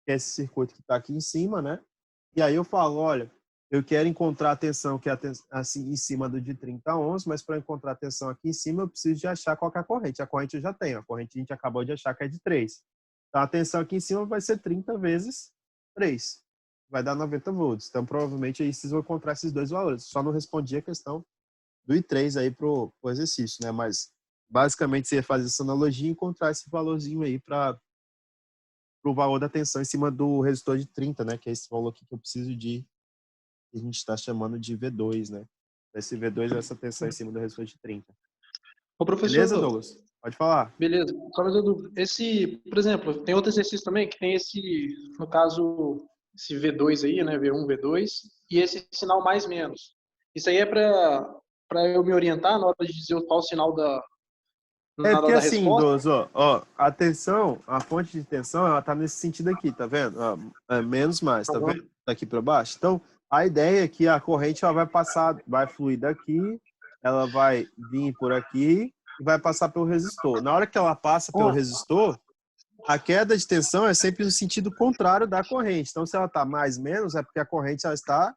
que é esse circuito que está aqui em cima, né? E aí eu falo, olha, eu quero encontrar a tensão que é assim, em cima do de 30 ohms, mas para encontrar a tensão aqui em cima, eu preciso de achar qual que é a corrente. A corrente eu já tenho, a corrente a gente acabou de achar que é de 3. Então, a tensão aqui em cima vai ser 30 vezes 3. Vai dar 90 volts. Então, provavelmente, aí vocês vão encontrar esses dois valores. Só não respondi a questão do I3 aí pro exercício, né? Mas, basicamente, você ia fazer essa analogia e encontrar esse valorzinho aí para o valor da tensão em cima do resistor de 30, né? Que é esse valor aqui que eu preciso de, que a gente está chamando de V2, né? Esse V2 é essa tensão em cima do resistor de 30. Ô, Beleza, professor, Douglas? Pode falar. beleza. Só mais uma dúvida. Por exemplo, tem outro exercício também que tem no caso, esse V2 aí, né? V1, V2, e esse sinal mais menos. Isso aí é para eu me orientar na hora de dizer qual o sinal É na hora porque da assim, resposta? Douglas, ó, a tensão, a fonte de tensão, ela tá nesse sentido aqui, tá vendo? Ó, menos mais, tá vendo? Aham. Tá aqui para baixo. Então, A ideia é que a corrente ela vai passar, vai fluir daqui, ela vai vir por aqui e vai passar pelo resistor. Na hora que ela passa pelo resistor, a queda de tensão é sempre no sentido contrário da corrente. Então, se ela está mais menos, é porque a corrente ela está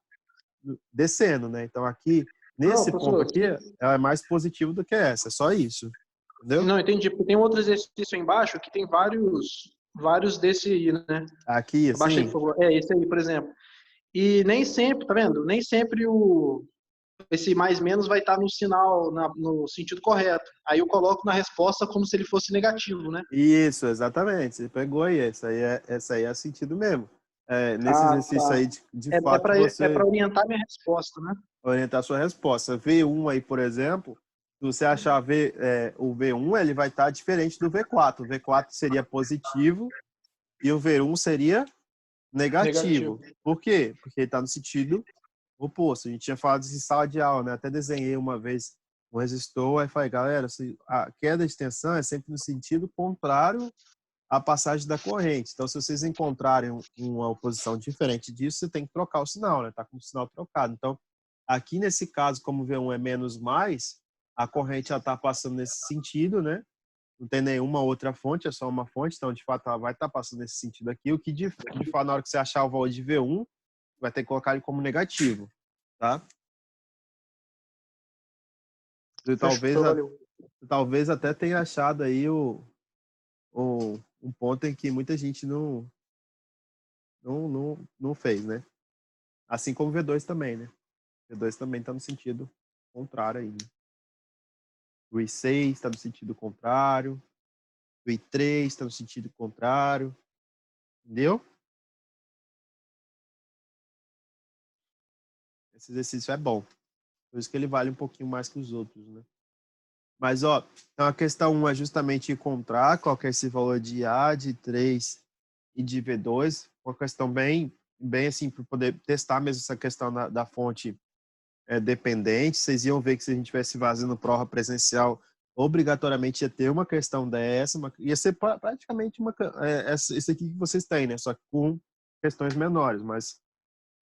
descendo, né? Então, aqui, Não, nesse ponto professor, aqui, ela é mais positiva do que essa. É só isso. Entendeu? não, entendi, porque tem um outro exercício aí embaixo que tem vários desse aí, né? Aqui, Abaixa aí, por assim, favor. É, esse aí, por exemplo. E nem sempre, tá vendo? Nem sempre esse mais menos vai estar no sinal, no sentido correto. Aí eu coloco na resposta como se ele fosse negativo, né? isso, exatamente. Você pegou aí. Essa aí é sentido mesmo. É, nesse Ah, exercício tá. aí, de É fato, para você orientar minha resposta, né? orientar a sua resposta. V1 aí, por exemplo, se você achar o V1, ele vai estar diferente do V4. O V4 seria positivo e o V1 seria Negativo. negativo. Por quê? Porque ele está no sentido oposto. A gente tinha falado isso em sala de aula, né? Até desenhei uma vez um resistor, aí falei, galera, a queda de tensão é sempre no sentido contrário à passagem da corrente. Então, se vocês encontrarem uma oposição diferente disso, você tem que trocar o sinal, né? Tá com o sinal trocado. Então, aqui nesse caso, como V1 é menos mais, a corrente já está passando nesse sentido, né? Não tem nenhuma outra fonte, é só uma fonte, então de fato ela vai estar passando nesse sentido aqui. O que de fato, na hora que você achar o valor de V1, vai ter que colocar ele como negativo, tá? E Fechou, valeu. talvez até tenha achado aí um ponto em que muita gente não fez, né? Assim como o V2 também, né? O V2 também está no sentido contrário aí. Né? O I6 está no sentido contrário, o I3 está no sentido contrário, entendeu? Esse exercício é bom. Por isso que ele vale um pouquinho mais que os outros, né? Mas, ó, então a questão 1 é justamente encontrar qual que é esse valor de A, de 3 e de V2. Uma questão bem assim, para poder testar mesmo essa questão da fonte dependente. Vocês iam ver que se a gente estivesse fazendo prova presencial, obrigatoriamente ia ter uma questão dessa, ia ser praticamente isso aqui que vocês têm, né? Só que com questões menores, mas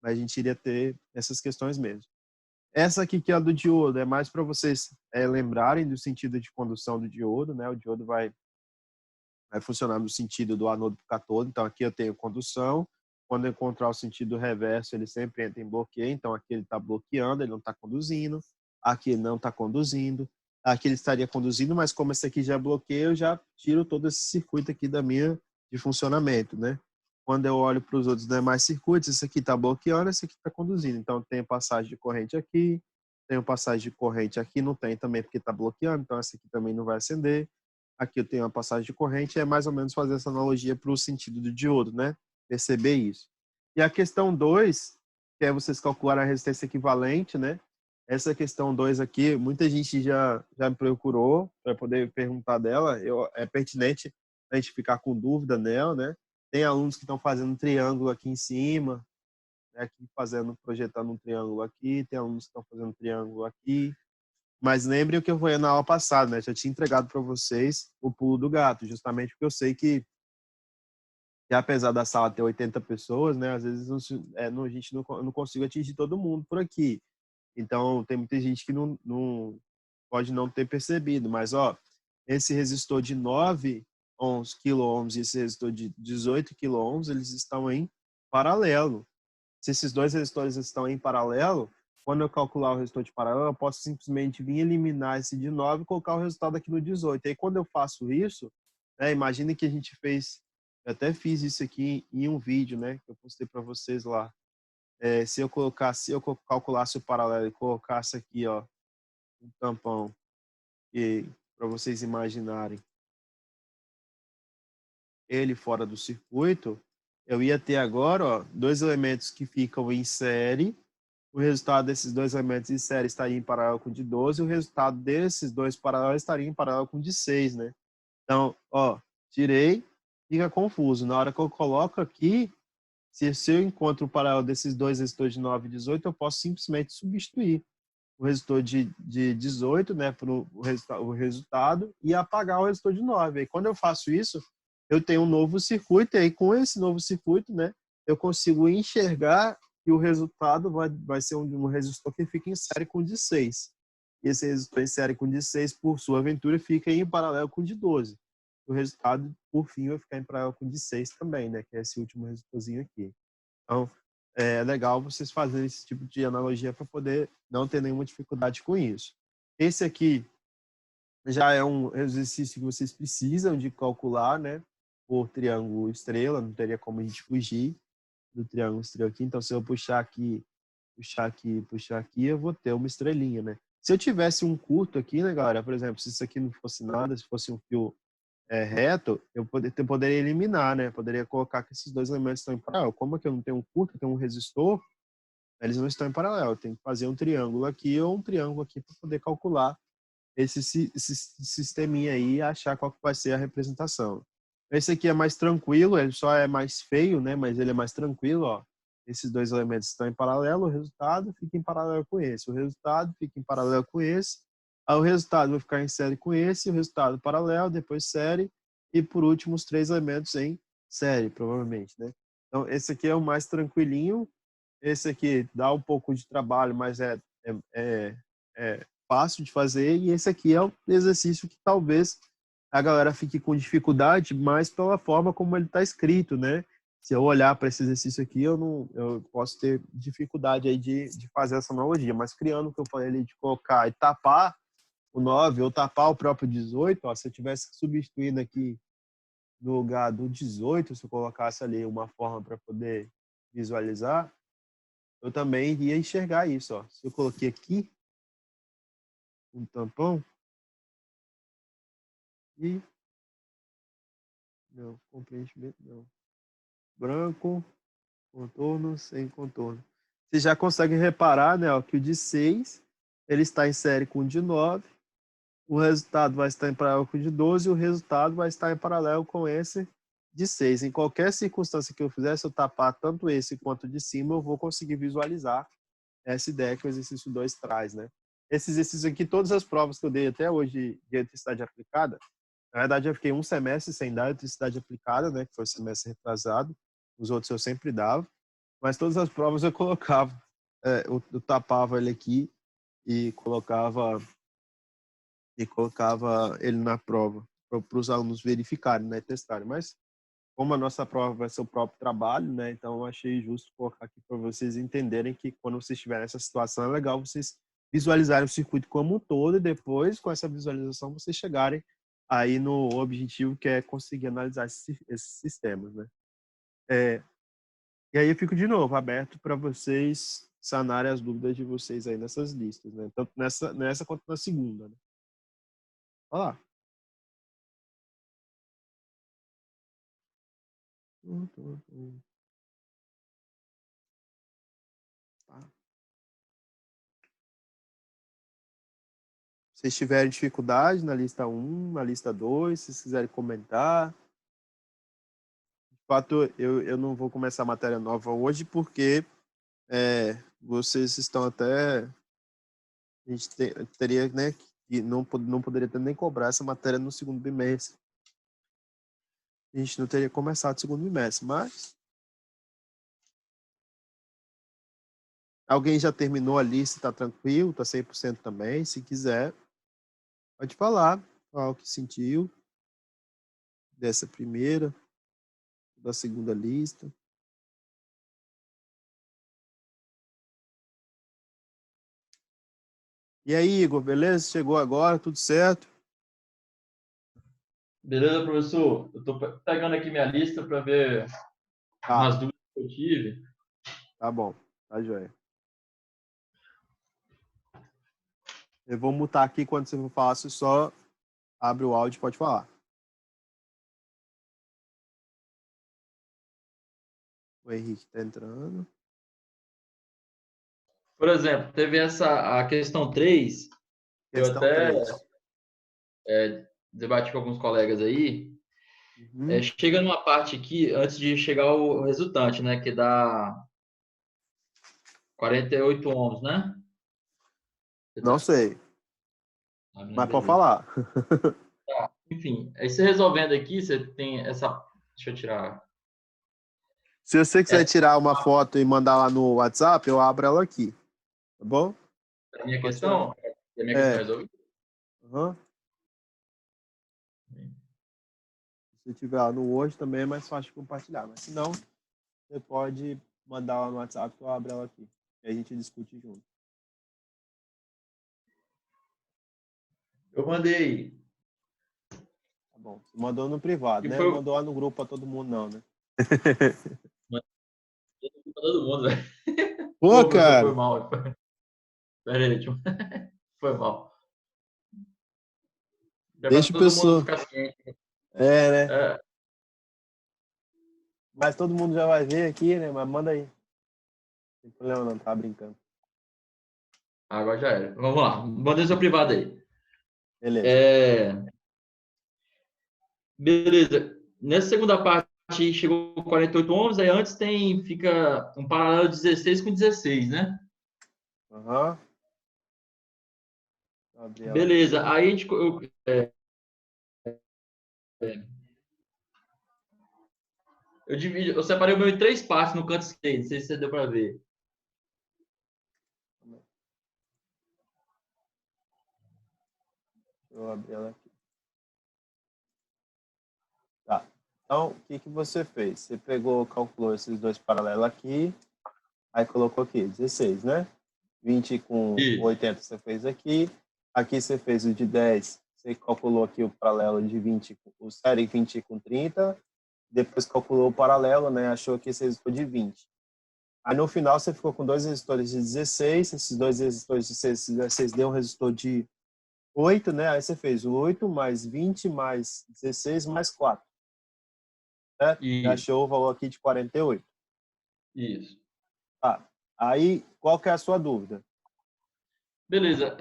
a gente iria ter essas questões mesmo. Essa aqui que é a do diodo é mais para vocês lembrarem do sentido de condução do diodo, né? O diodo vai funcionar no sentido do anodo para o cátodo. Então aqui eu tenho condução. Quando eu encontrar o sentido reverso, ele sempre entra em bloqueio. Então aqui ele está bloqueando, ele não está conduzindo. Aqui ele não está conduzindo. Aqui ele estaria conduzindo, mas como esse aqui já bloqueia, eu já tiro todo esse circuito aqui de funcionamento, né? Quando eu olho para os outros demais circuitos, esse aqui está bloqueando, esse aqui está conduzindo. Então, tem passagem de corrente aqui, tem passagem de corrente aqui, não tem também porque está bloqueando, então essa aqui também não vai acender. Aqui eu tenho uma passagem de corrente, é mais ou menos fazer essa analogia para o sentido do diodo, né? Perceber isso. E a questão 2, que é vocês calcularem a resistência equivalente, né? Essa questão 2 aqui, muita gente já me procurou para poder perguntar dela. É pertinente a gente ficar com dúvida nela, né? Tem alunos que estão fazendo um triângulo aqui em cima, né? Aqui projetando um triângulo aqui. Tem alunos que estão fazendo um triângulo aqui. Mas lembrem o que eu falei na aula passada, né? Já tinha entregado para vocês o pulo do gato, justamente porque eu sei que apesar da sala ter 80 pessoas, né? Às vezes a gente não consigo atingir todo mundo por aqui. Então, tem muita gente que não pode não ter percebido. Mas, ó, esse resistor de 9 quiloohms e esse resistor de 18 quiloohms, eles estão em paralelo. Se esses dois resistores estão em paralelo, quando eu calcular o resistor de paralelo, eu posso simplesmente vir eliminar esse de 9 e colocar o resultado aqui no 18. Aí, quando eu faço isso, imagine que a gente eu até fiz isso aqui em um vídeo, né, que eu postei para vocês lá. Se eu calculasse o paralelo e colocasse aqui, ó, um tampão, e para vocês imaginarem ele fora do circuito, eu ia ter agora, ó, dois elementos que ficam em série. O resultado desses dois elementos em série estaria em paralelo com o de 12, e o resultado desses dois paralelos estaria em paralelo com o de 6, né? Então, ó, tirei, fica confuso. Na hora que eu coloco aqui, se eu encontro o paralelo desses dois resistores de 9 e 18, eu posso simplesmente substituir o resistor de 18, né, para o resultado e apagar o resistor de 9. Aí, quando eu faço isso, eu tenho um novo circuito, e aí com esse novo circuito, né, eu consigo enxergar e o resultado vai ser um resistor que fica em série com o de 6. E esse resistor em série com o de 6, por sua aventura, fica em paralelo com o de 12. O resultado, por fim, vai ficar em paralelo com o de 6 também, né? Que é esse último resistorzinho aqui. Então, é legal vocês fazerem esse tipo de analogia para poder não ter nenhuma dificuldade com isso. Esse aqui já é um exercício que vocês precisam de calcular, né? Por triângulo estrela, não teria como a gente fugir do triângulo estrela aqui. Então, se eu puxar aqui, eu vou ter uma estrelinha, né? Se eu tivesse um curto aqui, né, galera? Por exemplo, se isso aqui não fosse nada, se fosse um fio reto, eu poderia eliminar, né? Poderia colocar que esses dois elementos estão em paralelo. Como é que eu não tenho um curto, eu tenho um resistor, eles não estão em paralelo. Eu tenho que fazer um triângulo aqui ou um triângulo aqui para poder calcular esse sisteminha aí e achar qual que vai ser a representação. Esse aqui é mais tranquilo, ele só é mais feio, né? Mas ele é mais tranquilo, ó. Esses dois elementos estão em paralelo, o resultado fica em paralelo com esse. O resultado fica em paralelo com esse. Aí o resultado vai ficar em série com esse, o resultado paralelo, depois série, e por último os três elementos em série, provavelmente, né? Então, esse aqui é o mais tranquilinho. Esse aqui dá um pouco de trabalho, mas é fácil de fazer. E esse aqui é um exercício que talvez a galera fique com dificuldade, mais pela forma como ele está escrito, né? Se eu olhar para esse exercício aqui, eu posso ter dificuldade aí de fazer essa analogia. Mas criando o que eu falei ali de colocar e tapar o 9 ou tapar o próprio 18, ó, se eu tivesse substituindo aqui no lugar do 18, se eu colocasse ali uma forma para poder visualizar, eu também ia enxergar isso. Ó. Se eu coloquei aqui um tampão e não, com preenchimento não. Branco, contorno, sem contorno. Você já consegue reparar, né, ó, que o de 6 ele está em série com o de 9, o resultado vai estar em paralelo com o de 12 e o resultado vai estar em paralelo com esse de 6. Em qualquer circunstância que eu fizer, se eu tapar tanto esse quanto o de cima, eu vou conseguir visualizar essa ideia que o exercício 2 traz, né? Esse exercício aqui, todas as provas que eu dei até hoje de eletricidade aplicada, na verdade eu fiquei um semestre sem dar eletricidade aplicada, né, que foi o semestre retrasado, os outros eu sempre dava, mas todas as provas eu colocava, eu tapava ele aqui e colocava ele na prova, para os alunos verificarem, né, testarem, mas como a nossa prova vai ser o próprio trabalho, né? Então eu achei justo colocar aqui para vocês entenderem que quando vocês estiverem nessa situação é legal vocês visualizarem o circuito como um todo e depois, com essa visualização, vocês chegarem aí no objetivo que é conseguir analisar esses sistemas, né? E aí eu fico de novo aberto para vocês sanarem as dúvidas de vocês aí nessas listas, né? Tanto nessa quanto na segunda, né? Olha lá. Tá. Se vocês tiverem dificuldade na lista 1, na lista 2, se vocês quiserem comentar. De fato, eu não vou começar a matéria nova hoje porque vocês estão até... A gente teria, né, que não poderia nem cobrar essa matéria no segundo bimestre. A gente não teria começado o segundo bimestre, mas... Alguém já terminou a lista, está tranquilo, está 100% também. Se quiser, pode falar o que sentiu dessa primeira, da segunda lista. E aí, Igor, beleza? Chegou agora, tudo certo? Beleza, professor? Eu estou pegando aqui minha lista para ver umas dúvidas que eu tive. Tá bom, tá joia. Eu vou mutar aqui quando você for falar, você só abre o áudio e pode falar. O Henrique tá entrando. Por exemplo, teve a questão 3, eu Questão até 3. debati com alguns colegas aí. Chega numa parte aqui, antes de chegar ao resultante, né, que dá 48 ohms, né? Não sei, mas pode Beleza. falar. Enfim, aí você resolvendo aqui, você tem essa... Deixa eu tirar. Se você quiser tirar uma foto e mandar lá no WhatsApp, eu abro ela aqui. Tá bom? A minha Pode questão? tirar. A minha questão É. resolvida? Uhum. Se tiver lá no Word também é mais fácil de compartilhar. Mas se não, você pode mandar lá no WhatsApp que eu abro ela aqui. E a gente discute junto. Eu mandei. Tá bom. Você mandou no privado, E né? foi Não mandou lá no grupo pra todo mundo, não, né? pra todo mundo, velho. Pô, Pô, professor, foi cara! mal. Pera aí, tio. Foi mal. Já pra Deixa o todo mundo pessoal. ficar ciente. É, né? É, Mas todo mundo já vai ver aqui, né? Mas manda aí. Não tem problema não, tá brincando. agora já era. Vamos lá. Mandei seu privado aí. Beleza. É, beleza. Nessa segunda parte aí chegou 48 ohms, aí antes fica um paralelo 16 com 16, né? Aham. Vou abrir ela aqui. Beleza. Aí a gente, eu separei o meu em 3 partes no canto esquerdo, não sei se você deu para ver. Deixa eu abrir ela aqui. Tá. Então, o que você fez? Você pegou, calculou esses dois paralelos aqui, aí colocou aqui, 16, né? 20 com Isso. 80 você fez aqui. Aqui você fez o de 10, você calculou aqui o paralelo de 20, o série 20 com 30. Depois calculou o paralelo, né? Achou que esse resultou de 20. Aí no final você ficou com dois resistores de 16, esses dois resistores de 16 deu um resistor de 8, né? Aí você fez o 8 mais 20 mais 16 mais 4. Certo? E Isso. achou o valor aqui de 48. Isso. Tá. Aí, qual que é a sua dúvida? Beleza.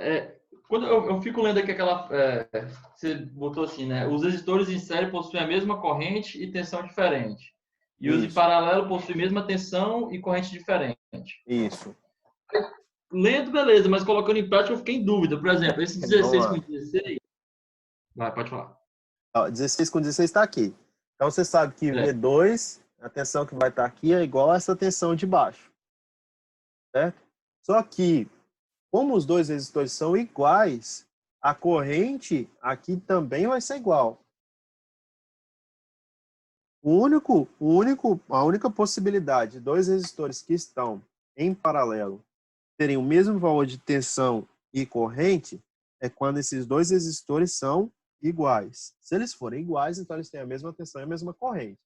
Quando eu fico lendo aqui você botou assim, né? Os resistores em série possuem a mesma corrente e tensão diferente. E os de Isso, paralelo possuem a mesma tensão e corrente diferente. isso. Lendo, beleza, mas colocando em prática eu fiquei em dúvida. Por exemplo, esse Vamos 16 com lá. 16. Vai, pode falar. Ó, 16 com 16 está aqui. Então, você sabe que É. V2, a tensão que vai estar aqui é igual a essa tensão de baixo. Certo? Só que, como os dois resistores são iguais, a corrente aqui também vai ser igual. A única possibilidade de dois resistores que estão em paralelo terem o mesmo valor de tensão e corrente é quando esses dois resistores são iguais. Se eles forem iguais, então eles têm a mesma tensão e a mesma corrente.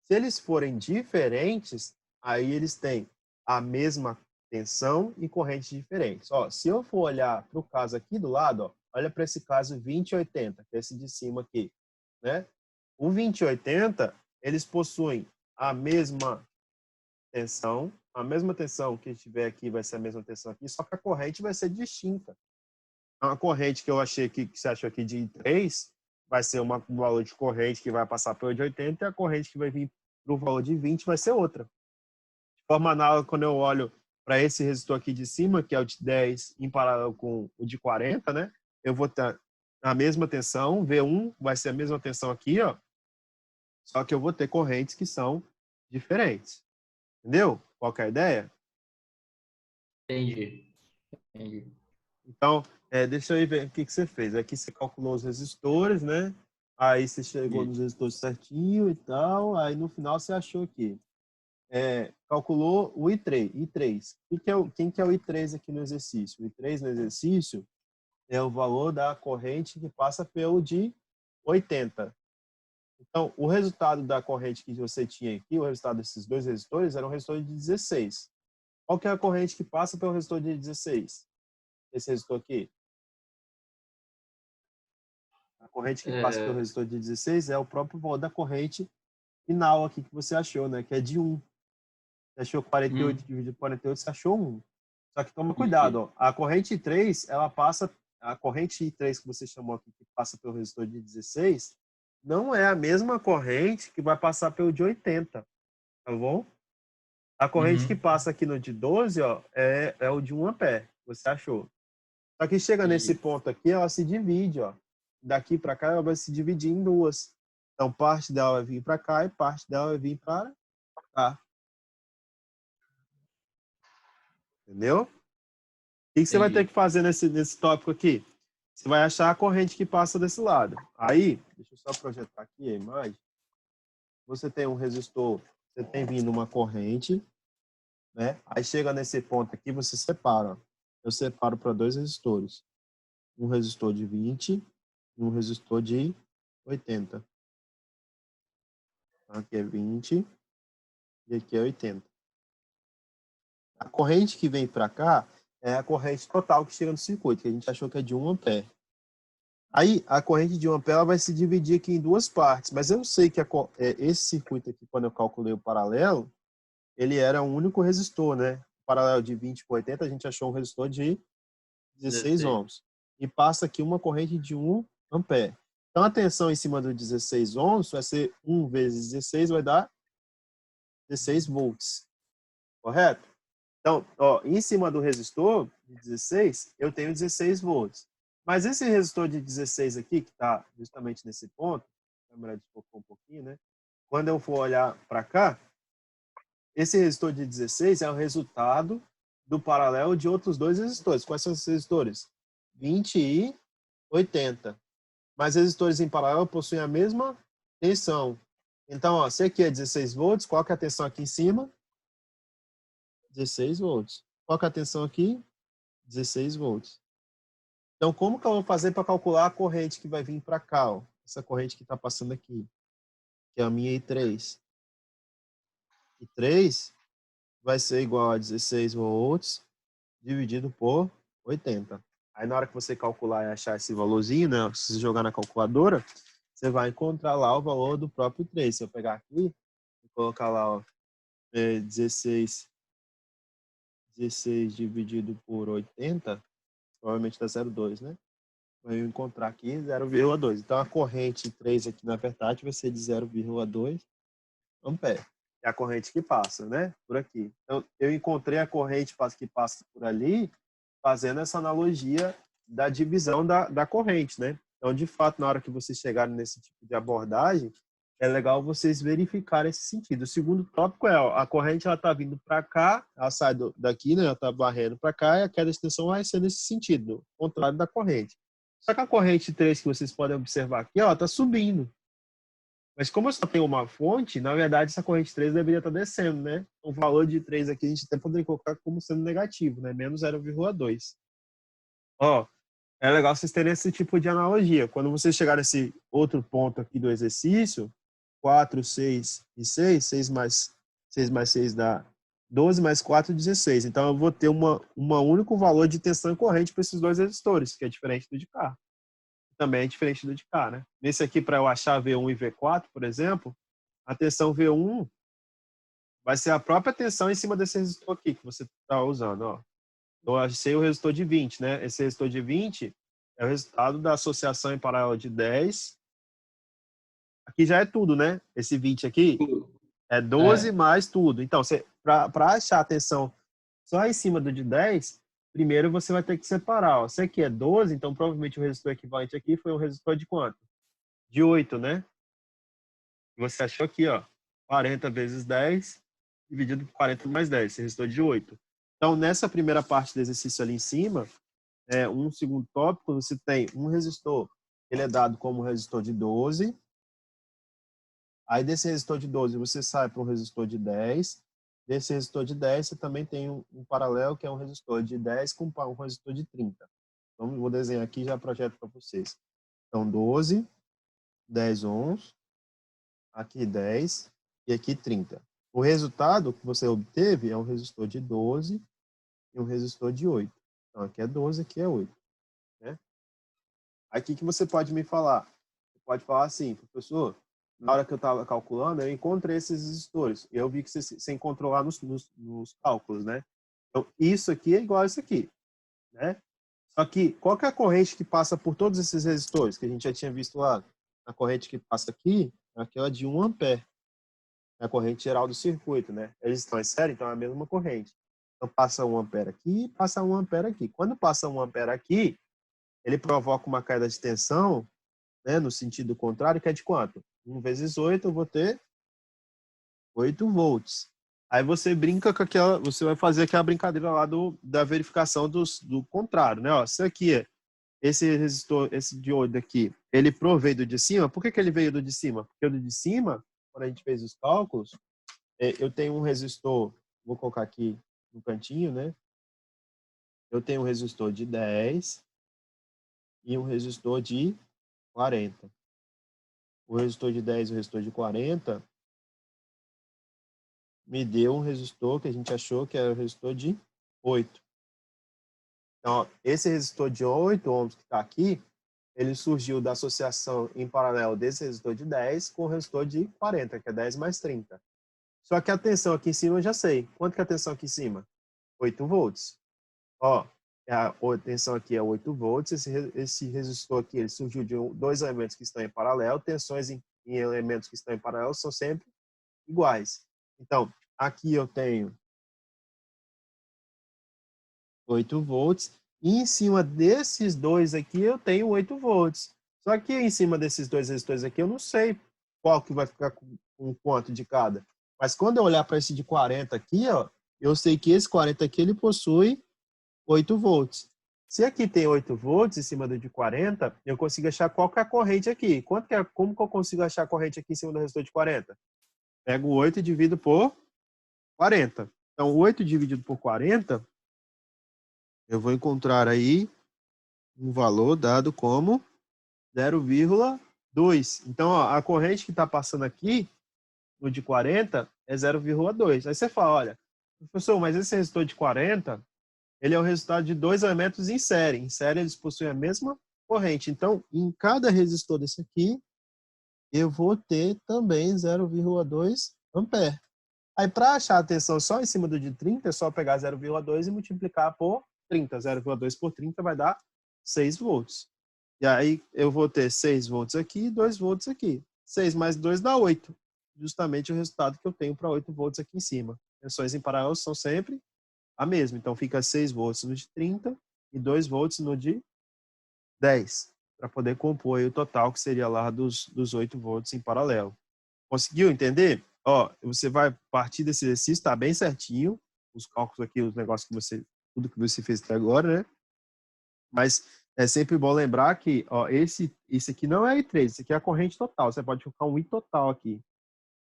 Se eles forem diferentes, aí eles têm a mesma tensão e corrente diferentes. Ó, se eu for olhar para o caso aqui do lado, ó, olha para esse caso 2080, que é esse de cima aqui, né? O 2080, eles possuem a mesma tensão que tiver aqui vai ser a mesma tensão aqui, só que a corrente vai ser distinta. A corrente que eu achei que você achou aqui de 3 vai ser um valor de corrente que vai passar pelo de 80 e a corrente que vai vir para o valor de 20 vai ser outra. De forma análoga, quando eu olho para esse resistor aqui de cima, que é o de 10, em paralelo com o de 40, né? Eu vou ter a mesma tensão, V1 vai ser a mesma tensão aqui, ó, só que eu vou ter correntes que são diferentes. Entendeu? Qual que é a ideia? Entendi. Então, deixa eu ver o que você fez. Aqui você calculou os resistores, né? Aí você chegou Isso. nos resistores certinho e tal. Aí no final você achou aqui. Calculou o I3. Quem que é o I3 aqui no exercício? O I3 no exercício é o valor da corrente que passa pelo de 80. Então, o resultado da corrente que você tinha aqui, o resultado desses dois resistores, era um resistor de 16. Qual que é a corrente que passa pelo resistor de 16? Esse resistor aqui. A corrente que passa pelo resistor de 16 é o próprio valor da corrente final aqui que você achou, né? Que é de 1. Você achou 48 dividido por 48, você achou 1. Só que toma cuidado, ó. A corrente 3, ela passa... A corrente 3 que você chamou aqui, que passa pelo resistor de 16, não é a mesma corrente que vai passar pelo de 80, tá bom? A corrente que passa aqui no de 12, ó, é o de 1 ampere, você achou. Só que chega nesse ponto aqui, ela se divide, ó. Daqui para cá, ela vai se dividir em duas. Então, parte dela vai vir para cá e parte dela vai vir para cá. Entendeu? O que você vai ter Entendi. que fazer nesse tópico aqui? Você vai achar a corrente que passa desse lado. Aí, deixa eu só projetar aqui a imagem. Você tem um resistor, você tem vindo uma corrente, né? Aí chega nesse ponto aqui, você separa. Eu separo para 2 resistores. Um resistor de 20 e um resistor de 80. Então, aqui é 20 e aqui é 80. A corrente que vem para cá é a corrente total que chega no circuito, que a gente achou que é de 1 ampere. Aí, a corrente de 1 ampere ela vai se dividir aqui em 2 partes, mas eu sei que esse circuito aqui, quando eu calculei o paralelo, ele era um único resistor, né? O paralelo de 20 com 80, a gente achou um resistor de 16 16. ohms. E passa aqui uma corrente de 1 ampere. Então, a tensão em cima do 16 ohms vai ser 1 vezes 16, vai dar 16 volts. Correto? Então, ó, em cima do resistor de 16, eu tenho 16 volts. Mas esse resistor de 16 aqui, que está justamente nesse ponto, a câmera desfocou um pouquinho, né? Quando eu for olhar para cá, esse resistor de 16 é o resultado do paralelo de outros 2 resistores. Quais são esses resistores? 20 e 80. Mas resistores em paralelo possuem a mesma tensão. Então, ó, se aqui é 16 volts, qual que é a tensão aqui em cima? 16 volts. Qual que é a tensão aqui? 16 volts. Então, como que eu vou fazer para calcular a corrente que vai vir para cá? Ó? Essa corrente que está passando aqui, que é a minha I3. I3 vai ser igual a 16 volts dividido por 80. Aí, na hora que você calcular e achar esse valorzinho, né, se você jogar na calculadora, você vai encontrar lá o valor do próprio 3. Se eu pegar aqui e colocar lá, ó, 16 dividido por 80, provavelmente dá 0,2, né? Vai encontrar aqui 0,2. Então, a corrente 3 aqui, na verdade, vai ser de 0,2 ampere. É a corrente que passa, né? Por aqui. Então, eu encontrei a corrente que passa por ali, fazendo essa analogia da divisão da corrente, né? Então, de fato, na hora que vocês chegarem nesse tipo de abordagem, é legal vocês verificarem esse sentido. O segundo tópico é, ó, a corrente ela está vindo para cá, ela sai daqui, né? Ela está barrendo para cá e a queda de tensão vai ser nesse sentido, contrário da corrente. Só que a corrente 3 que vocês podem observar aqui, ela está subindo. Mas como eu só tenho uma fonte, na verdade essa corrente 3 deveria estar descendo, né? O valor de 3 aqui a gente até poderia colocar como sendo negativo, né? Menos 0,2. Ó, é legal vocês terem esse tipo de analogia. Quando vocês chegar nesse outro ponto aqui do exercício, 4, 6 e 6, 6 mais 6 dá 12, mais 4, 16. Então eu vou ter um único valor de tensão corrente para esses dois resistores, que é diferente do de cá. Também é diferente do de cá, né? Nesse aqui, para eu achar V1 e V4, por exemplo, a tensão V1 vai ser a própria tensão em cima desse resistor aqui que você está usando, ó. Eu achei o resistor de 20, né? Esse resistor de 20 é o resultado da associação em paralelo de 10. Aqui já é tudo, né? Esse 20 aqui é 12 É. mais tudo. Então, para achar a tensão só em cima do de 10, primeiro você vai ter que separar. Ó. Se aqui é 12, então provavelmente o resistor equivalente aqui foi um resistor de quanto? De 8, né? Você achou aqui, ó, 40 vezes 10 dividido por 40 mais 10, esse resistor de 8. Então, nessa primeira parte do exercício ali em cima, um segundo tópico, você tem um resistor, ele é dado como resistor de 12. Aí, desse resistor de 12, você sai para um resistor de 10. Desse resistor de 10, você também tem um paralelo, que é um resistor de 10 com um resistor de 30. Então, vou desenhar aqui e já projeto para vocês. Então, 12, 10 ohms, aqui 10 e aqui 30. O resultado que você obteve é um resistor de 12 e um resistor de 8. Então, aqui é 12, aqui é 8. Né? Aqui que você pode me falar. Você pode falar assim, professor, na hora que eu estava calculando, eu encontrei esses resistores. E eu vi que você encontrou lá nos cálculos, né? Então, isso aqui é igual a isso aqui, né? Só que, qual que é a corrente que passa por todos esses resistores, que a gente já tinha visto lá? A corrente que passa aqui é aquela de 1 ampere. É a corrente geral do circuito, né? Eles estão em série, então é a mesma corrente. Então, passa 1 ampere aqui, passa 1 ampere aqui. Quando passa 1 ampere aqui, ele provoca uma queda de tensão, né, no sentido contrário, que é de quanto? 1 vezes 8, eu vou ter 8 volts. Aí você brinca com aquela, você vai fazer aquela brincadeira lá da verificação do contrário, né? Ó, esse resistor, esse diodo aqui, ele provém do de cima. Por que ele veio do de cima? Porque o do de cima, quando a gente fez os cálculos, eu tenho um resistor, vou colocar aqui no cantinho, né? Eu tenho um resistor de 10 e um resistor de 40. O resistor de 10 e o resistor de 40 me deu um resistor que a gente achou que era o resistor de 8. Então, ó, esse resistor de 8 ohms que está aqui, ele surgiu da associação em paralelo desse resistor de 10 com o resistor de 40, que é 10 mais 30. Só que a tensão aqui em cima eu já sei. Quanto que é a tensão aqui em cima? 8 volts. Ó, a tensão aqui é 8 volts. Esse resistor aqui ele surgiu de dois elementos que estão em paralelo. Tensões em elementos que estão em paralelo são sempre iguais. Então, aqui eu tenho 8 volts. E em cima desses dois aqui eu tenho 8 volts. Só que em cima desses dois resistores aqui eu não sei qual que vai ficar com quanto de cada. Mas quando eu olhar para esse de 40 aqui, ó, eu sei que esse 40 aqui ele possui 8 volts. Se aqui tem 8 volts em cima do de 40, eu consigo achar qual que é a corrente aqui. Como que eu consigo achar a corrente aqui em cima do resistor de 40? Pego 8 e divido por 40. Então, 8 dividido por 40, eu vou encontrar aí um valor dado como 0,2. Então, ó, a corrente que está passando aqui, no de 40, é 0,2. Aí você fala, olha, professor, mas esse resistor de 40, ele é o resultado de dois elementos em série. Em série, eles possuem a mesma corrente. Então, em cada resistor desse aqui, eu vou ter também 0,2 ampere. Aí, para achar a tensão só em cima do de 30, é só pegar 0,2 e multiplicar por 30. 0,2 por 30 vai dar 6 volts. E aí, eu vou ter 6 volts aqui e 2 volts aqui. 6 mais 2 dá 8. Justamente o resultado que eu tenho para 8 volts aqui em cima. Tensões em paralelo são sempre a mesma. Então, fica 6 volts no de 30 e 2 volts no de 10, para poder compor aí o total, que seria lá dos 8 volts em paralelo. Conseguiu entender? Ó, você vai partir desse exercício, está bem certinho, os cálculos aqui, os negócios que tudo que você fez até agora, né? Mas é sempre bom lembrar que, ó, esse aqui não é I3, esse aqui é a corrente total. Você pode colocar um I total aqui.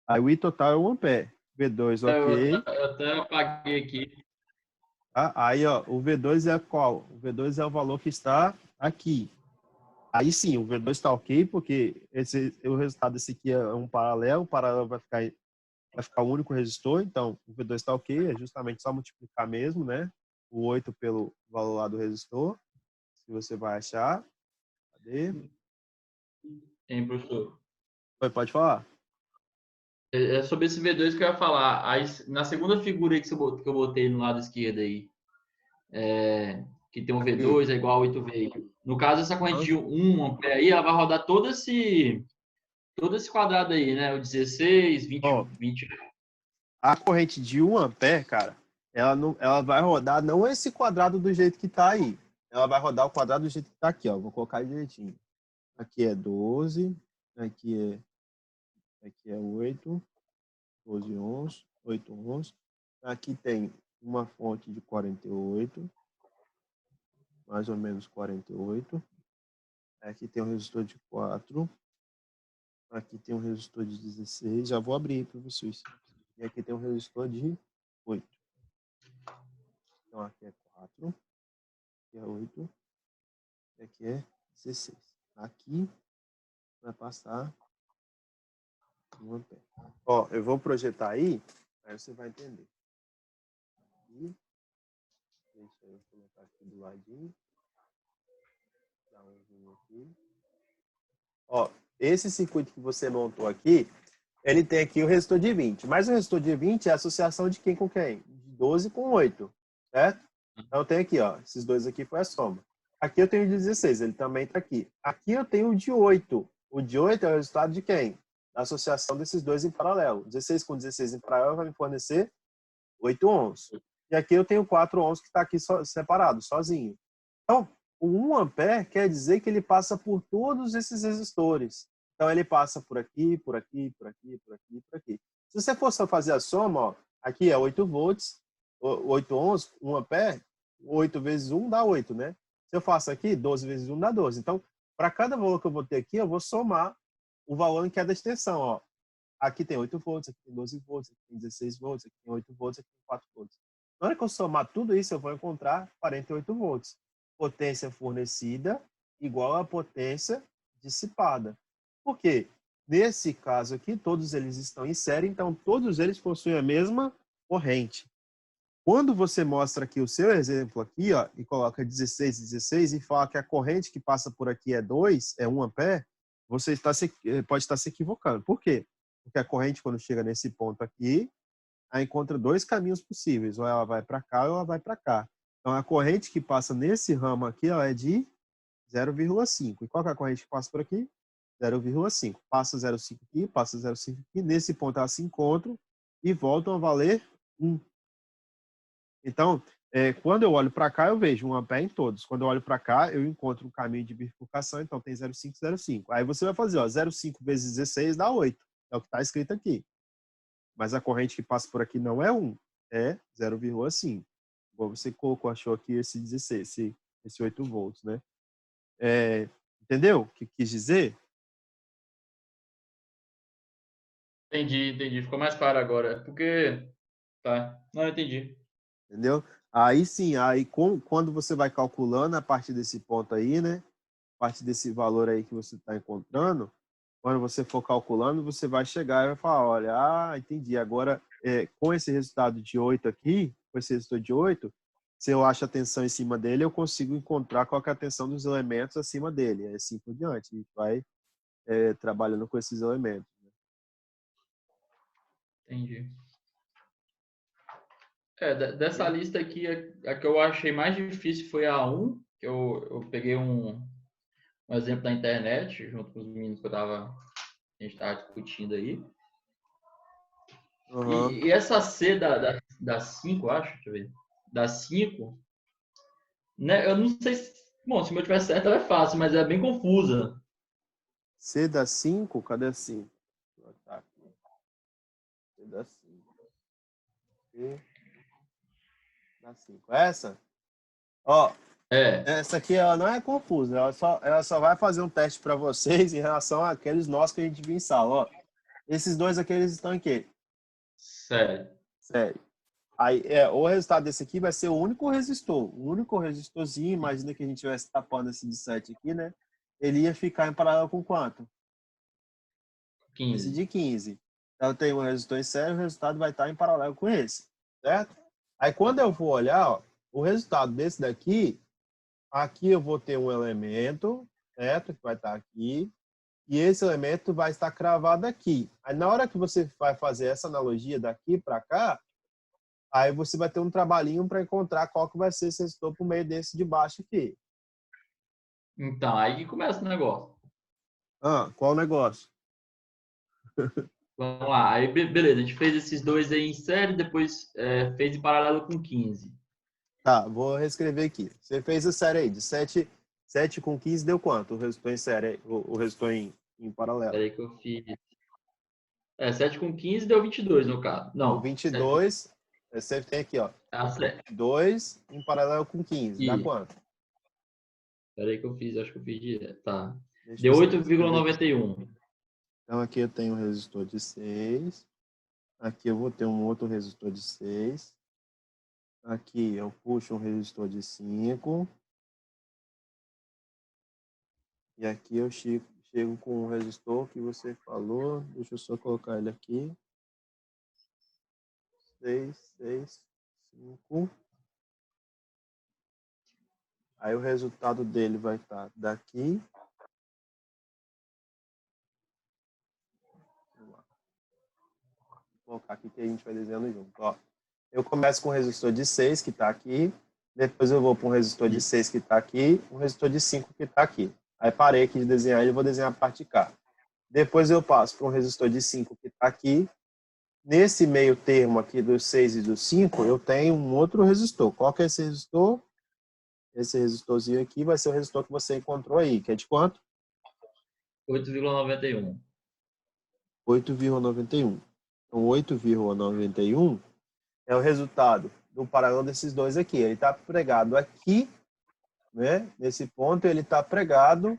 Aí o I total é 1 ampere. V2, ok. Eu até apaguei aqui. Aí, ó, o V2 é qual? O V2 é o valor que está aqui. Aí sim, o V2 está ok, porque o resultado desse aqui é um paralelo. O paralelo vai ficar um único resistor. Então, o V2 está ok. É justamente só multiplicar mesmo, né? O 8 pelo valor lá do resistor. Se você vai achar. Cadê? Hein, professor? Pode falar. É sobre esse V2 que eu ia falar. Aí, na segunda figura aí que eu botei no lado esquerdo aí, que tem um V2 é igual a 8V. No caso, essa corrente de 1 ampere aí, ela vai rodar todo esse quadrado aí, né? O 16, 20, Ó, 20. A corrente de 1 ampere, cara, ela vai rodar não esse quadrado do jeito que está aí. Ela vai rodar o quadrado do jeito que está aqui, ó. Vou colocar direitinho. Aqui é 12, aqui é 8, 12 ohms, 8 ohms. Aqui tem uma fonte de 48, mais ou menos 48. Aqui tem um resistor de 4. Aqui tem um resistor de 16. Já vou abrir para vocês. E aqui tem um resistor de 8. Então aqui é 4, aqui é 8, e aqui é 16. Aqui vai passar 1 ampere. Ó, eu vou projetar aí você vai entender. Aqui, deixa eu colocar aqui do ladinho. Dá um zoom aqui. Ó, esse circuito que você montou aqui, ele tem aqui o resistor de 20. Mas o resistor de 20 é a associação de quem com quem? De 12 com 8, certo? Então eu tenho aqui, ó, esses dois aqui foi a soma. Aqui eu tenho o de 16, ele também está aqui. Aqui eu tenho o de 8. O de 8 é o resultado de quem? Da associação desses dois em paralelo. 16 com 16 em paralelo vai me fornecer 8 ohms. E aqui eu tenho 4 ohms que está aqui separado, sozinho. Então, o 1 ampere quer dizer que ele passa por todos esses resistores. Então, ele passa por aqui, por aqui, por aqui, por aqui, por aqui. Se você for só fazer a soma, ó, Aqui é 8 volts, 8 ohms, 1 ampere, 8 vezes 1 dá 8, né? Se eu faço aqui, 12 vezes 1 dá 12. Então, para cada valor que eu vou ter aqui, eu vou somar o valor em cada extensão, ó. Aqui tem 8 volts, aqui tem 12 volts, aqui tem 16 volts, aqui tem 8 volts, aqui tem 4 volts. Na hora que eu somar tudo isso, eu vou encontrar 48 volts. Potência fornecida igual a potência dissipada. Por quê? Nesse caso aqui, todos eles estão em série, então todos eles possuem a mesma corrente. Quando você mostra aqui o seu exemplo aqui, ó, e coloca 16, 16 e fala que a corrente que passa por aqui é 2, é 1 ampere, você pode estar se equivocando. Por quê? Porque a corrente, quando chega nesse ponto aqui, ela encontra dois caminhos possíveis, ou ela vai para cá ou ela vai para cá. Então, a corrente que passa nesse ramo aqui, ela é de 0,5. E qual que é a corrente que passa por aqui? 0,5. Passa 0,5 aqui, passa 0,5 aqui. Nesse ponto, elas se encontram e voltam a valer 1. Então, quando eu olho para cá, eu vejo 1 ampere em todos. Quando eu olho para cá, eu encontro um caminho de bifurcação, então tem 0,5, 0,5. Aí você vai fazer, ó, 0,5 vezes 16 dá 8. É o que está escrito aqui. Mas a corrente que passa por aqui não é 1, é 0,5. Igual você colocou, achou aqui esse 16, esse 8 volts, né? Entendeu o que quis dizer? Entendi. Ficou mais claro agora. Porque... Tá. Não, eu entendi. Entendeu? Aí sim, aí quando você vai calculando a partir desse ponto aí, né? A partir desse valor aí que você está encontrando, quando você for calculando, você vai chegar e vai falar, olha, entendi. Agora, com esse resultado de 8 aqui, com esse resultado de 8, se eu acho a tensão em cima dele, eu consigo encontrar qual que é a tensão dos elementos acima dele. É assim por diante. A gente vai trabalhando com esses elementos. Entendi. Dessa lista aqui, a que eu achei mais difícil foi a 1, que eu peguei um exemplo da internet, junto com os meninos que a gente estava discutindo aí. Uhum. E essa C da 5, acho, deixa eu ver, da 5, né, eu não sei se, bom, se o meu tiver certo ela é fácil, mas é bem confusa. C dá 5, cadê a 5? Tá aqui. C dá 5. C dá 5. Essa? Ó, essa aqui ela não é confusa, ela só vai fazer um teste para vocês em relação àqueles nós que a gente viu em sala. Ó, esses dois aqui, eles estão em quê? Sério. Aí, o resultado desse aqui vai ser o único resistor. O único resistorzinho, imagina que a gente estivesse tapando esse de 7 aqui, né? Ele ia ficar em paralelo com quanto? 15. Esse de 15. Então, tem um resistor em série, o resultado vai estar em paralelo com esse, certo? Aí, quando eu for olhar, ó, o resultado desse daqui, aqui eu vou ter um elemento, certo? Que vai estar aqui. E esse elemento vai estar cravado aqui. Aí, na hora que você vai fazer essa analogia daqui para cá, aí você vai ter um trabalhinho para encontrar qual que vai ser esse resistor por meio desse de baixo aqui. Então, aí que começa o negócio. Qual o negócio? Vamos lá, aí beleza, a gente fez esses dois aí em série, depois fez em paralelo com 15. Tá, vou reescrever aqui. Você fez a série aí, de 7 com 15 deu quanto? O resistor em série, o resistor em paralelo. Peraí que eu fiz. 7 com 15 deu 22 no caso. Não, Não, 22, você tem aqui, ó. Tá certo. 22 em paralelo com 15, dá E, quanto? peraí que eu fiz, acho que eu fiz direto. Tá. Deixa Deu eu 8,91. Então aqui eu tenho um resistor de 6. Aqui eu vou ter um outro resistor de 6. Aqui eu puxo um resistor de 5. E aqui eu chego com o resistor que você falou. Deixa eu só colocar ele aqui. 6, 6, 5. Aí o resultado dele vai estar daqui. Vamos lá. Vou colocar aqui que a gente vai desenhando junto. Ó, eu começo com o resistor de 6 que está aqui. Depois eu vou para um resistor de 6 que está aqui. Um resistor de 5 que está aqui. Aí parei aqui de desenhar ele e vou desenhar a parte de cá. Depois eu passo para um resistor de 5 que está aqui. Nesse meio termo aqui dos 6 e dos 5, eu tenho um outro resistor. Qual que é esse resistor? Esse resistorzinho aqui vai ser o resistor que você encontrou aí, que é de quanto? 8,91. 8,91. Então, 8,91 é o resultado do paralelo desses dois aqui. Ele está pregado aqui, né? Nesse ponto, ele está pregado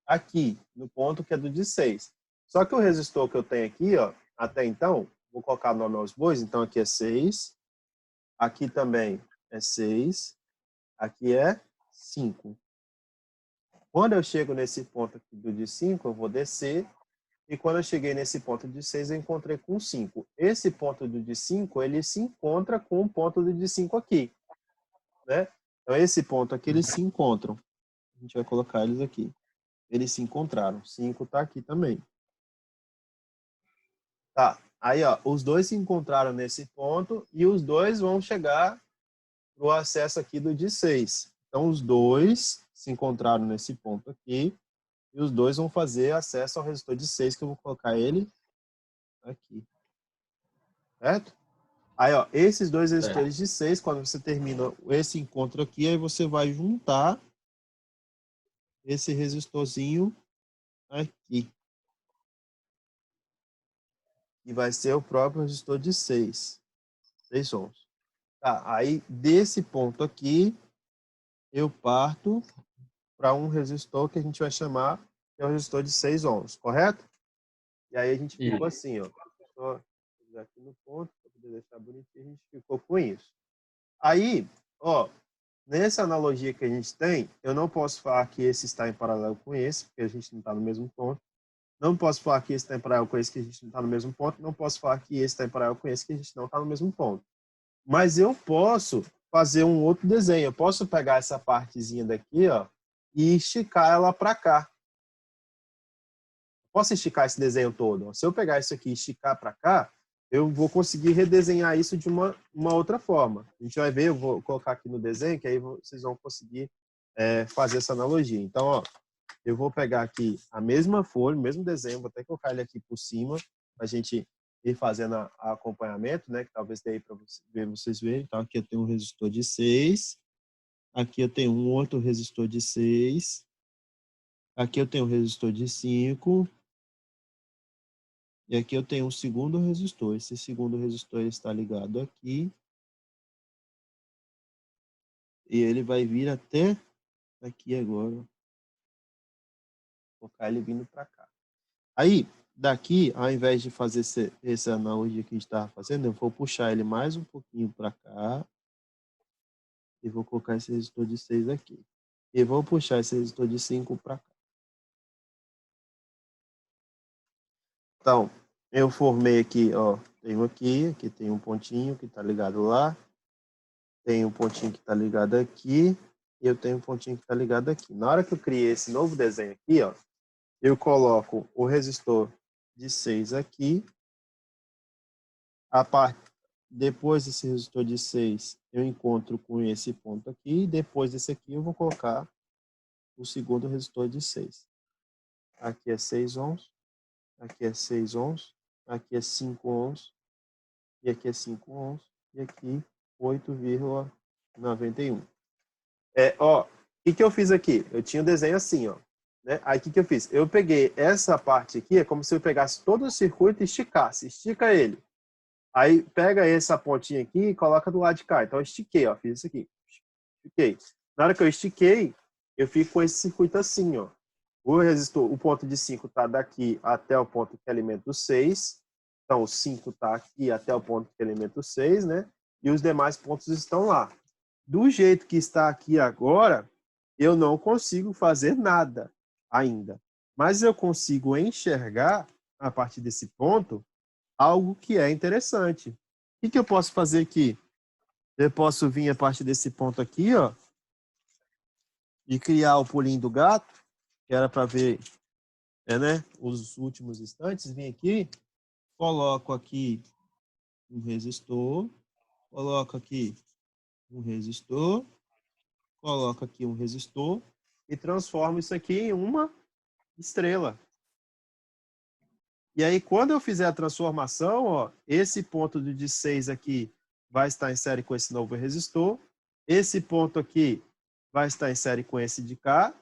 aqui, no ponto que é do de 6. Só que o resistor que eu tenho aqui, ó, até então, vou colocar o nome aos bois, então aqui é 6, aqui também é 6, aqui é 5. Quando eu chego nesse ponto aqui do de 5, eu vou descer, e quando eu cheguei nesse ponto de 6, eu encontrei com 5. Esse ponto do de 5, ele se encontra com o ponto do de 5 aqui, né? Então, esse ponto aqui, eles se encontram. A gente vai colocar eles aqui. Eles se encontraram. 5 está aqui também. Tá. Aí, ó, os dois se encontraram nesse ponto e os dois vão chegar no acesso aqui do de 6. Então, os dois se encontraram nesse ponto aqui e os dois vão fazer acesso ao resistor de 6, que eu vou colocar ele aqui. Certo? Aí, ó, esses dois resistores de 6, quando você termina esse encontro aqui, aí você vai juntar esse resistorzinho aqui. E vai ser o próprio resistor de 6 ohms. Tá, aí desse ponto aqui, eu parto para um resistor que a gente vai chamar que é o resistor de 6 ohms, correto? E aí a gente ficou assim, ó. Só aqui no ponto, para poder deixar bonitinho, a gente ficou com isso. Aí, ó, nessa analogia que a gente tem, eu não posso falar que esse está em paralelo com esse, porque a gente não está no mesmo ponto. Não posso falar que esse está em paralelo com esse, que a gente não está no mesmo ponto. Não posso falar que esse está em paralelo com esse, que a gente não está no mesmo ponto. Mas eu posso fazer um outro desenho. Eu posso pegar essa partezinha daqui, ó, e esticar ela para cá. Posso esticar esse desenho todo. Se eu pegar isso aqui e esticar para cá, eu vou conseguir redesenhar isso de uma outra forma. A gente vai ver, eu vou colocar aqui no desenho, que aí vocês vão conseguir fazer essa analogia. Então, ó, eu vou pegar aqui a mesma folha, o mesmo desenho, vou até colocar ele aqui por cima, para a gente ir fazendo acompanhamento, né? Que talvez dê aí para vocês verem. Então, aqui eu tenho um resistor de 6. Aqui eu tenho um outro resistor de 6. Aqui eu tenho um resistor de 5. E aqui eu tenho um segundo resistor. Esse segundo resistor está ligado aqui. E ele vai vir até aqui agora. Vou colocar ele vindo para cá. Aí, daqui, ao invés de fazer essa analogia que a gente estava fazendo, eu vou puxar ele mais um pouquinho para cá. E vou colocar esse resistor de 6 aqui. E vou puxar esse resistor de 5 para cá. Então, eu formei aqui, ó, tenho aqui tem um pontinho que está ligado lá, tem um pontinho que está ligado aqui, e eu tenho um pontinho que está ligado aqui. Na hora que eu criei esse novo desenho aqui, ó, eu coloco o resistor de 6 aqui, depois desse resistor de 6, eu encontro com esse ponto aqui, e depois desse aqui eu vou colocar o segundo resistor de 6. Aqui é 6 ohms, aqui é 6 ohms, aqui é 5 ohms, e aqui é 5 ohms, e aqui 8,91. Ó, o que eu fiz aqui? Eu tinha um desenho assim, ó. Né? Aí o que eu fiz? Eu peguei essa parte aqui, é como se eu pegasse todo o circuito e esticasse. Estica ele. Aí pega essa pontinha aqui e coloca do lado de cá. Então eu estiquei, ó. Fiz isso aqui. Estiquei. Na hora que eu estiquei, eu fico com esse circuito assim, ó. O resistor, o ponto de 5 está daqui até o ponto que alimenta o 6. Então, o 5 está aqui até o ponto que alimenta o 6, né? E os demais pontos estão lá. Do jeito que está aqui agora, eu não consigo fazer nada ainda. Mas eu consigo enxergar, a partir desse ponto, algo que é interessante. O que eu posso fazer aqui? Eu posso vir a partir desse ponto aqui, ó, e criar o pulinho do gato, que era para ver, né, os últimos instantes. Vim aqui, coloco aqui um resistor, coloco aqui um resistor, coloco aqui um resistor e transformo isso aqui em uma estrela. E aí, quando eu fizer a transformação, ó, esse ponto de 6 aqui vai estar em série com esse novo resistor. Esse ponto aqui vai estar em série com esse de cá,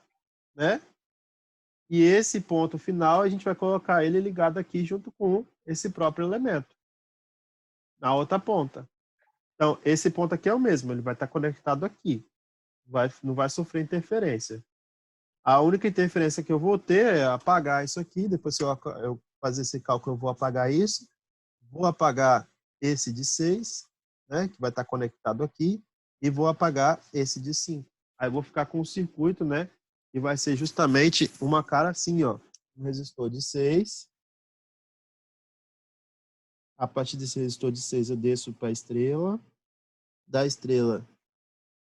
né? E esse ponto final, a gente vai colocar ele ligado aqui junto com esse próprio elemento, na outra ponta. Então, esse ponto aqui é o mesmo, ele vai estar conectado aqui. Não vai sofrer interferência. A única interferência que eu vou ter é apagar isso aqui, depois que eu fazer esse cálculo, eu vou apagar isso, vou apagar esse de 6, né, que vai estar conectado aqui, e vou apagar esse de 5. Aí eu vou ficar com um circuito, né, que vai ser justamente uma cara assim, ó, um resistor de 6. A partir desse resistor de 6 eu desço para a estrela. Da estrela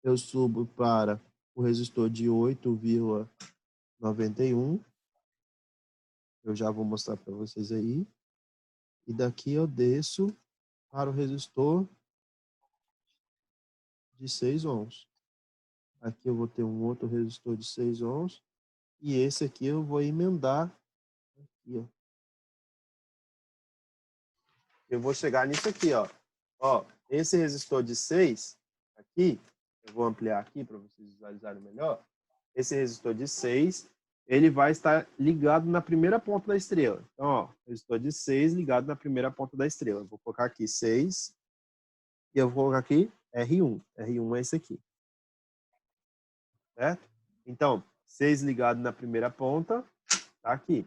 eu subo para o resistor de 8,91. Eu já vou mostrar para vocês aí. E daqui eu desço para o resistor de 6 ohms. Aqui eu vou ter um outro resistor de 6 ohms. E esse aqui eu vou emendar aqui, ó. Eu vou chegar nisso aqui, ó. Ó, esse resistor de 6 aqui, eu vou ampliar aqui para vocês visualizarem melhor. Esse resistor de 6, ele vai estar ligado na primeira ponta da estrela. Então, ó, resistor de 6 ligado na primeira ponta da estrela. Eu vou colocar aqui 6 e eu vou colocar aqui R1. R1 é esse aqui. Certo? Então, 6 ligado na primeira ponta, tá aqui.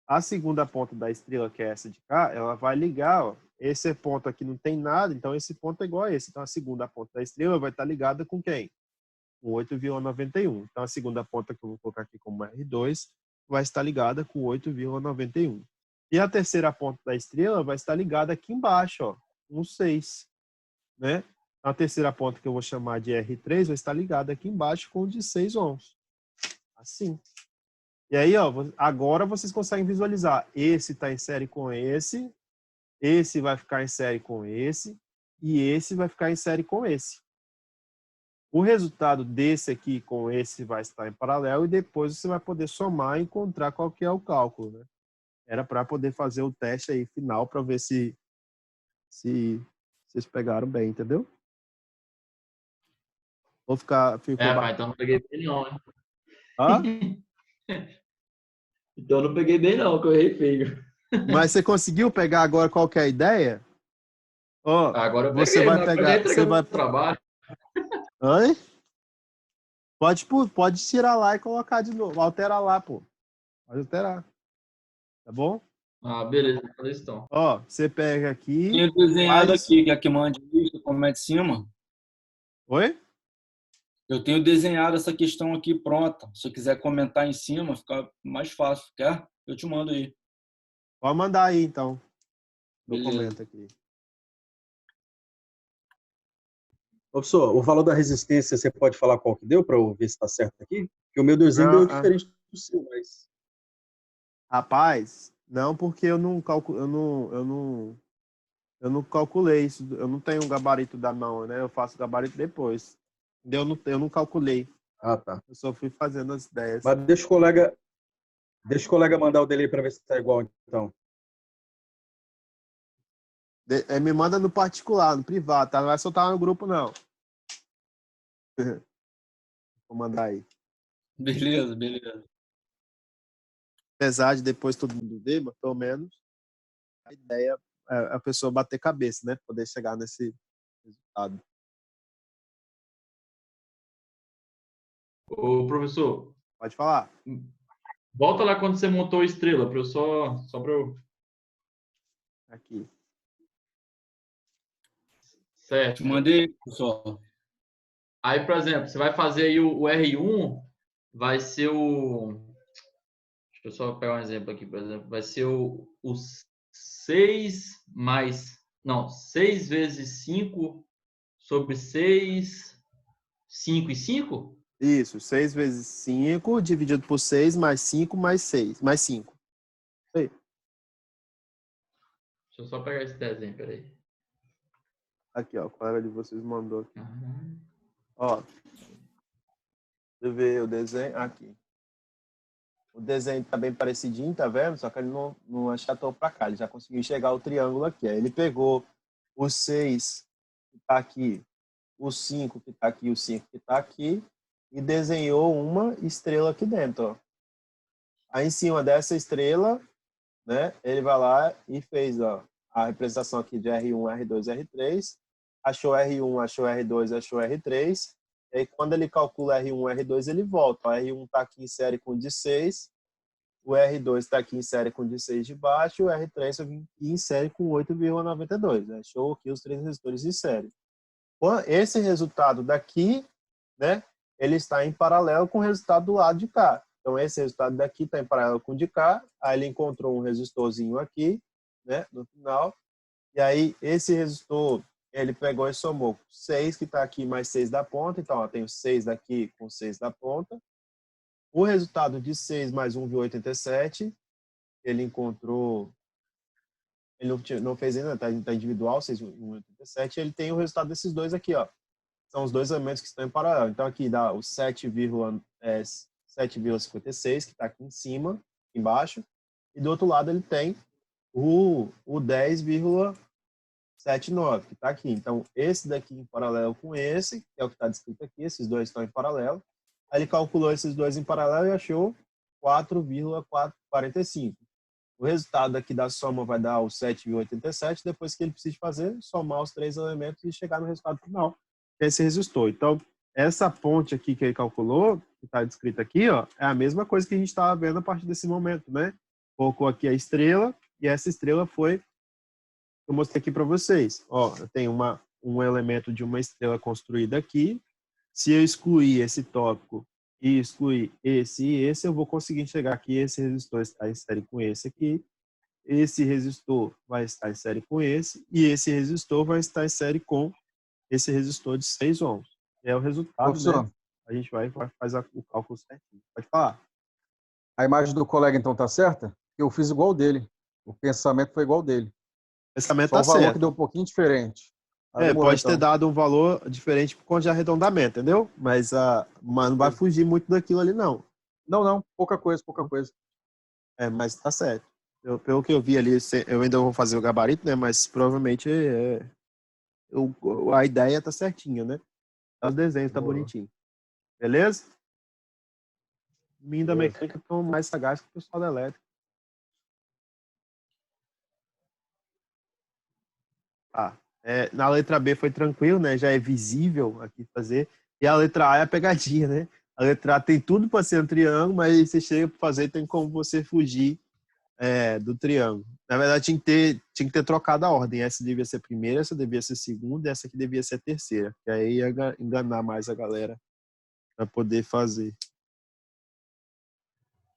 A segunda ponta da estrela, que é essa de cá, ela vai ligar, ó. Esse ponto aqui não tem nada, então esse ponto é igual a esse. Então, a segunda ponta da estrela vai estar ligada com quem? Com 8,91. Então, a segunda ponta que eu vou colocar aqui como R2 vai estar ligada com 8,91. E a terceira ponta da estrela vai estar ligada aqui embaixo, ó, com 6. Né? A terceira ponta que eu vou chamar de R3 vai estar ligada aqui embaixo com o de 6 ohms. Assim. E aí, ó, agora vocês conseguem visualizar. Esse está em série com esse vai ficar em série com esse, e esse vai ficar em série com esse. O resultado desse aqui com esse vai estar em paralelo, e depois você vai poder somar e encontrar qual que é o cálculo. Né? Era para poder fazer o teste aí final para ver se vocês pegaram bem, entendeu? Ou ficou Rapaz, então não peguei bem não, hein? Hã? Então não peguei bem não, que eu errei feio. Mas você conseguiu pegar agora qual que é a ideia? Ó, Agora eu você peguei, vai mas agora já pegar, você entregamos vai... o trabalho. Oi? Pode tirar lá e colocar de novo, alterar lá, pô. Pode alterar, tá bom? Ah, beleza, vou fazer isso então. Ó, você pega aqui, Tenho desenhado faz... aqui, quer que mande isso, comenta em cima? Oi? Eu tenho desenhado essa questão aqui pronta. Se você quiser comentar em cima, fica mais fácil. Quer? Eu te mando aí. Pode mandar aí, então. Eu Beleza. comento aqui. Ô, professor, o valor da resistência, você pode falar qual que deu para eu ver se está certo aqui? Porque o meu desenho Não, deu diferente do seu, mas... rapaz, não, porque eu não calculei isso. Eu não tenho um gabarito da mão, né? Eu faço gabarito depois. Eu não calculei. Ah, tá. Eu só fui fazendo as ideias. Mas deixa o colega mandar o dele aí para ver se está igual, então. Me manda no particular, no privado, tá? Não vai soltar no grupo, não. Vou mandar aí. Beleza, beleza. Apesar de depois todo mundo ver, mas pelo menos a ideia é a pessoa bater cabeça, né? Poder chegar nesse resultado. Ô, professor, Pode falar. volta lá quando você montou a estrela, para eu só para eu... Aqui. Certo. Te mandei, pessoal. Aí, por exemplo, você vai fazer aí o R1, vai ser o... Deixa eu só pegar um exemplo aqui, por exemplo. Vai ser o 6 mais... Não, 6 vezes 5 sobre 6, 5 e 5? Isso, 6 vezes 5 dividido por 6 mais 5 mais 6, mais 5. Aí. Deixa eu só pegar esse desenho, peraí. Aqui, ó, o colega de vocês mandou aqui. Uhum. Ó, deixa eu ver o desenho aqui. O desenho tá bem parecidinho, tá vendo? Só que ele não achatou para cá, ele já conseguiu enxergar o triângulo aqui. Aí ele pegou o 6 que tá aqui, o 5 que tá aqui, o 5 que tá aqui, e desenhou uma estrela aqui dentro, ó. Aí em cima dessa estrela, né, ele vai lá e fez, ó, a representação aqui de R1, R2, R3, achou R1, achou R2, achou R3. E aí, quando ele calcula R1, R2, ele volta. O R1 está aqui em série com o de 6, o R2 está aqui em série com o de 6 de baixo, o R3 está aqui em série com 8,92. Achou aqui os 3 resistores em série. Esse resultado daqui, né, ele está em paralelo com o resultado do lado de cá. Então, esse resultado daqui está em paralelo com o de cá. Aí ele encontrou um resistorzinho aqui, né, no final. E aí, esse resistor, ele pegou e somou 6, que está aqui, mais 6 da ponta. Então, ó, tenho 6 daqui com 6 da ponta. O resultado de 6 mais 1,87, ele encontrou... Ele não fez ainda, está individual, 6,87. Ele tem o resultado desses dois aqui, ó. São os dois elementos que estão em paralelo. Então, aqui dá o 7,56, que está aqui em cima, embaixo. E do outro lado ele tem o 10,79, que está aqui. Então, esse daqui em paralelo com esse, que é o que está descrito aqui, esses dois estão em paralelo. Aí ele calculou esses dois em paralelo e achou 4,45. O resultado aqui da soma vai dar o 7,87, depois que ele precisa fazer, somar os 3 elementos e chegar no resultado final, que é esse resistor. Então, essa ponte aqui que ele calculou, que está descrita aqui, ó, é a mesma coisa que a gente estava vendo a partir desse momento, né? Colocou aqui a estrela, e essa estrela foi, eu mostrei aqui para vocês. Ó, eu tenho um elemento de uma estrela construída aqui. Se eu excluir esse tópico e excluir esse e esse, eu vou conseguir chegar aqui. Esse resistor está em série com esse aqui. Esse resistor vai estar em série com esse. E esse resistor vai estar em série com esse resistor de 6 ohms. É o resultado, Professor, né? A gente vai fazer o cálculo certinho. Pode falar. a imagem do colega então tá certa? Eu fiz igual dele. O pensamento foi igual dele. O pensamento Só tá o valor certo. que deu um pouquinho diferente. Demorou, Pode ter então. dado um valor diferente por conta de arredondamento, entendeu? Mas não vai fugir muito daquilo ali, não. Não, pouca coisa. Mas tá certo. Pelo que eu vi ali, eu ainda vou fazer o gabarito, né? Mas provavelmente a ideia tá certinha, né? O desenho tá Demorou. bonitinho. Beleza? Mim da Beleza. mecânica estão mais sagaz que o pessoal da elétrica. Na letra B foi tranquilo, né? Já é visível aqui fazer. E a letra A é a pegadinha, né? A letra A tem tudo para ser um triângulo, mas você chega para fazer, tem como você fugir do triângulo. Na verdade, tinha que ter trocado a ordem. Essa devia ser a primeira, essa devia ser a segunda, e essa aqui devia ser a terceira. Que aí ia enganar mais a galera para poder fazer.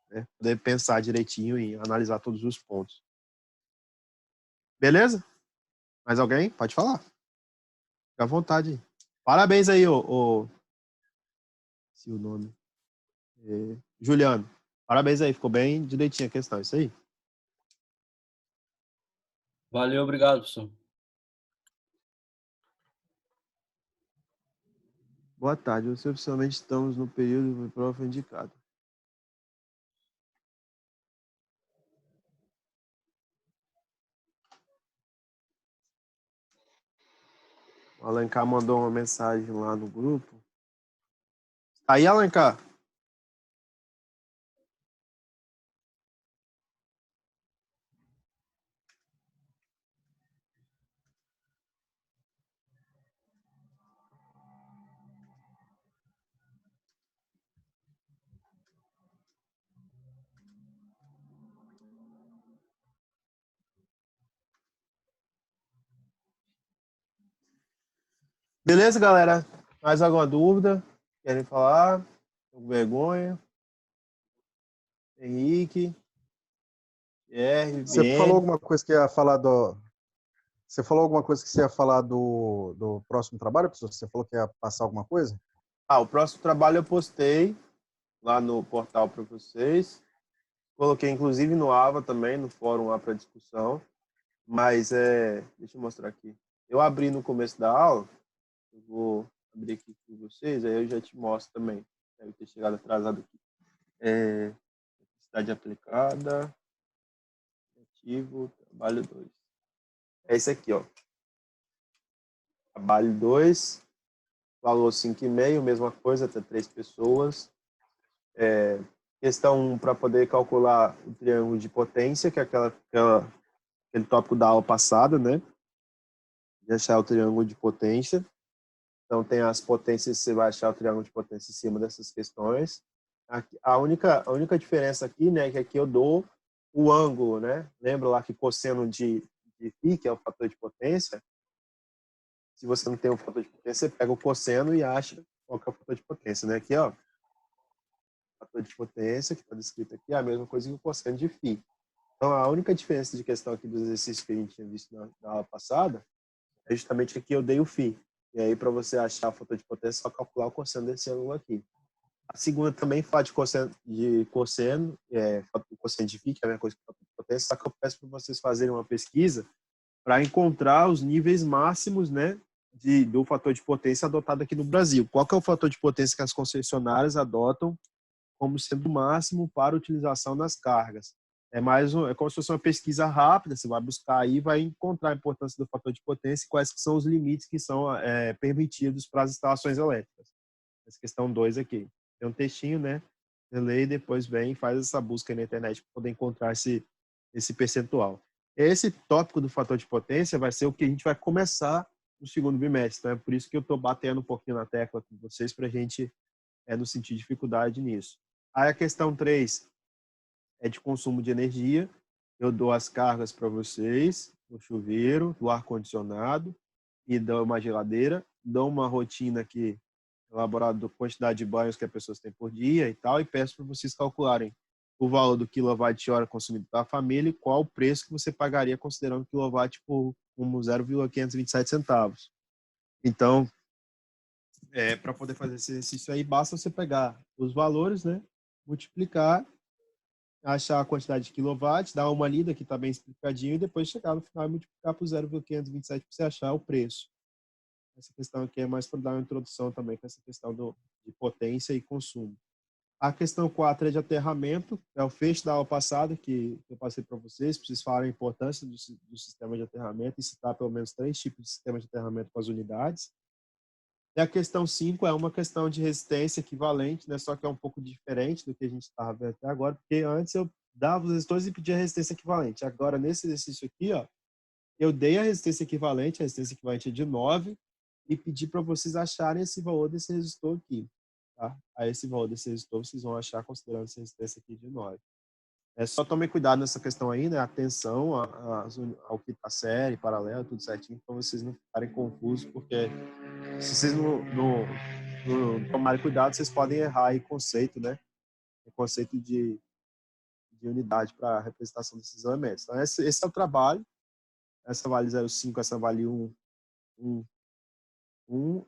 Né? Poder pensar direitinho e analisar todos os pontos. Beleza? Mais alguém? Pode falar. Fica à vontade. Parabéns aí, se o nome. Juliano. Parabéns aí, ficou bem direitinho a questão, isso aí. Valeu, obrigado, professor. Boa tarde, você oficialmente estamos no período de prova indicado. O Alencar mandou uma mensagem lá no grupo. Aí, Alencar? Beleza, galera? Mais alguma dúvida? Querem falar? Com vergonha? Henrique? Pierre? Você falou BN? alguma coisa que ia falar do... Você falou alguma coisa que você ia falar do próximo trabalho, professor? Você falou que ia passar alguma coisa? O próximo trabalho eu postei lá no portal para vocês. Coloquei, inclusive, no AVA também, no fórum lá para discussão. Mas, deixa eu mostrar aqui. Eu abri no começo da aula. Eu vou abrir aqui com vocês, aí eu já te mostro também. Deve ter chegado atrasado aqui. Necessidade aplicada. Ativo, trabalho 2. É esse aqui, ó. Trabalho 2. Valor 5,5, mesma coisa, até 3 pessoas. Questão 1 para poder calcular o triângulo de potência, que é aquele tópico da aula passada, né? de achar o triângulo de potência. Então, tem as potências, você vai achar o triângulo de potência em cima dessas questões. Aqui, a única diferença aqui, né, é que aqui eu dou o ângulo, né? Lembra lá que cosseno de φ, que é o fator de potência, se você não tem o fator de potência, você pega o cosseno e acha qual que é o fator de potência, né? Aqui, ó, o fator de potência, que está descrito aqui, é a mesma coisa que o cosseno de φ. Então, a única diferença de questão aqui dos exercícios que a gente tinha visto na aula passada é justamente aqui eu dei o φ. E aí, para você achar o fator de potência, é só calcular o cosseno desse ângulo aqui. A segunda também fala de cosseno, o cosseno de φ, que é a mesma coisa que o fator de potência, só que eu peço para vocês fazerem uma pesquisa para encontrar os níveis máximos, né, do fator de potência adotado aqui no Brasil. Qual que é o fator de potência que as concessionárias adotam como sendo o máximo para utilização nas cargas? É como se fosse uma pesquisa rápida, você vai buscar aí, vai encontrar a importância do fator de potência e quais que são os limites que são permitidos para as instalações elétricas. Essa questão 2 aqui. Tem um textinho, né? Você lê e depois vem e faz essa busca aí na internet para poder encontrar esse percentual. Esse tópico do fator de potência vai ser o que a gente vai começar no segundo bimestre. Então, é por isso que eu estou batendo um pouquinho na tecla com vocês para a gente não sentir dificuldade nisso. Aí a questão 3 é de consumo de energia. Eu dou as cargas para vocês, do chuveiro, do ar-condicionado e dou uma geladeira. Dou uma rotina aqui elaborada da quantidade de banhos que as pessoas têm por dia e tal, e peço para vocês calcularem o valor do quilowatt-hora consumido pela família e qual o preço que você pagaria considerando o quilowatt como 0,527 centavos. Então, para poder fazer esse exercício aí, basta você pegar os valores, né, multiplicar, achar a quantidade de quilowatts, dar uma lida que está bem explicadinho e depois chegar no final e multiplicar por 0,527 para você achar o preço. Essa questão aqui é mais para dar uma introdução também com essa questão de potência e consumo. A questão 4 é de aterramento, é o fecho da aula passada que eu passei para vocês falarem a importância do sistema de aterramento e citar pelo menos 3 tipos de sistema de aterramento com as unidades. E a questão 5 é uma questão de resistência equivalente, né, só que é um pouco diferente do que a gente estava vendo até agora, porque antes eu dava os resistores e pedia resistência equivalente. Agora, nesse exercício aqui, ó, eu dei a resistência equivalente é de 9, e pedi para vocês acharem esse valor desse resistor aqui. Tá? A esse valor desse resistor vocês vão achar considerando essa resistência aqui de 9. Só tomem cuidado nessa questão aí, né? Atenção ao que está série, paralelo, tudo certinho, para vocês não ficarem confusos, porque se vocês não tomarem cuidado, vocês podem errar aí conceito, né? O conceito de unidade para a representação desses elementos. Então, esse é o trabalho. Essa vale 0,5, essa vale 1.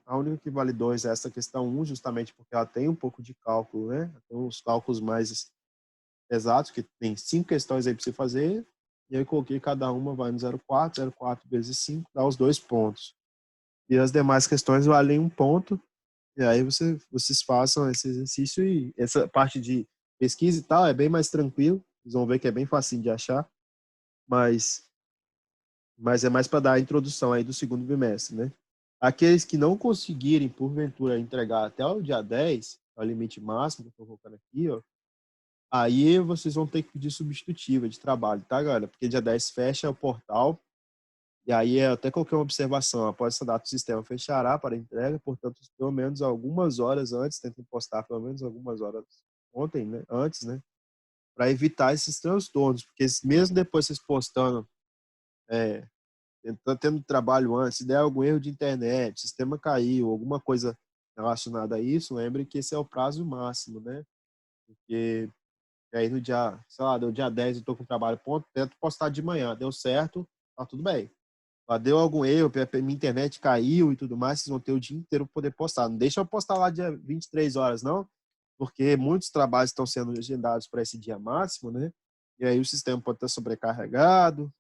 A única que vale 2 é essa questão 1, justamente porque ela tem um pouco de cálculo, né? Tem uns cálculos mais exatos, que tem 5 questões aí para você fazer, e aí eu coloquei cada uma vai no 0,4 vezes 5, dá os 2 pontos. E as demais questões valem 1 ponto, e aí vocês façam esse exercício, e essa parte de pesquisa e tal é bem mais tranquilo, vocês vão ver que é bem facinho de achar, mas é mais para dar a introdução aí do segundo bimestre, né? Aqueles que não conseguirem, porventura, entregar até o dia 10, é o limite máximo que eu estou colocando aqui, ó, aí vocês vão ter que pedir substitutiva de trabalho, tá, galera? Porque dia 10 fecha o portal, e aí eu até coloquei uma observação: após essa data o sistema fechará para entrega, portanto, pelo menos algumas horas antes, tentem postar pelo menos algumas horas ontem, né? Antes, né? Para evitar esses transtornos, porque mesmo depois vocês postando, tendo trabalho antes, se der algum erro de internet, o sistema caiu, alguma coisa relacionada a isso, lembre que esse é o prazo máximo, né? Porque aí no dia, sei lá, deu dia 10, eu tô com trabalho pronto, tento postar de manhã, deu certo, tá tudo bem. Deu algum erro, minha internet caiu e tudo mais, vocês vão ter o dia inteiro para poder postar. Não deixa eu postar lá dia 23 horas, não, porque muitos trabalhos estão sendo agendados para esse dia máximo, né? E aí o sistema pode estar sobrecarregado,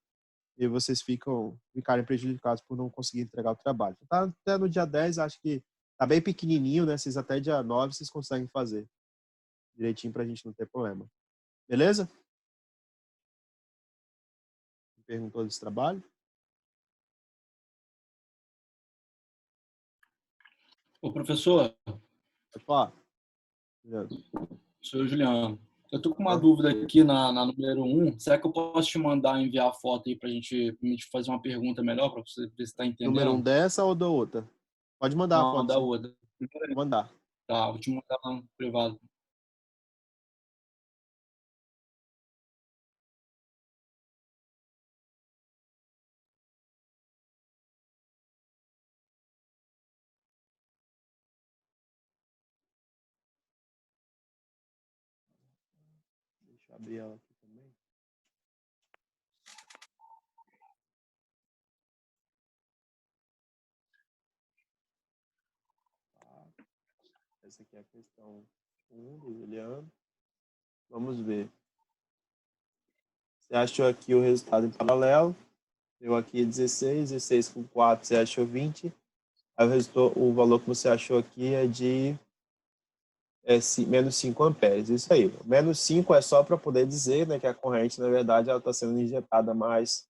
e vocês ficarem prejudicados por não conseguir entregar o trabalho. Tá, até no dia 10, acho que tá bem pequenininho, né? Vocês até dia 9 vocês conseguem fazer direitinho para a gente não ter problema. Beleza? Perguntou desse trabalho? Ô, professor, Opa. sou o Juliano. Eu tô com uma dúvida aqui na número 1. Será que eu posso te mandar enviar a foto aí pra gente me fazer uma pergunta melhor para você ver se tá Número 1 entendendo? dessa ou da outra? Pode mandar a Não, foto, da sim. outra. Vou mandar. Tá, vou te mandar no privado. Deixa eu abrir ela aqui também. Tá. Essa aqui é a questão 1 do Juliano. Vamos ver. Você achou aqui o resultado em paralelo. Eu aqui 16, 16 com 4, você achou 20. Aí o valor que você achou aqui é de menos 5 amperes. Isso aí. Menos 5 é só para poder dizer, né, que a corrente, na verdade, ela está sendo injetada mais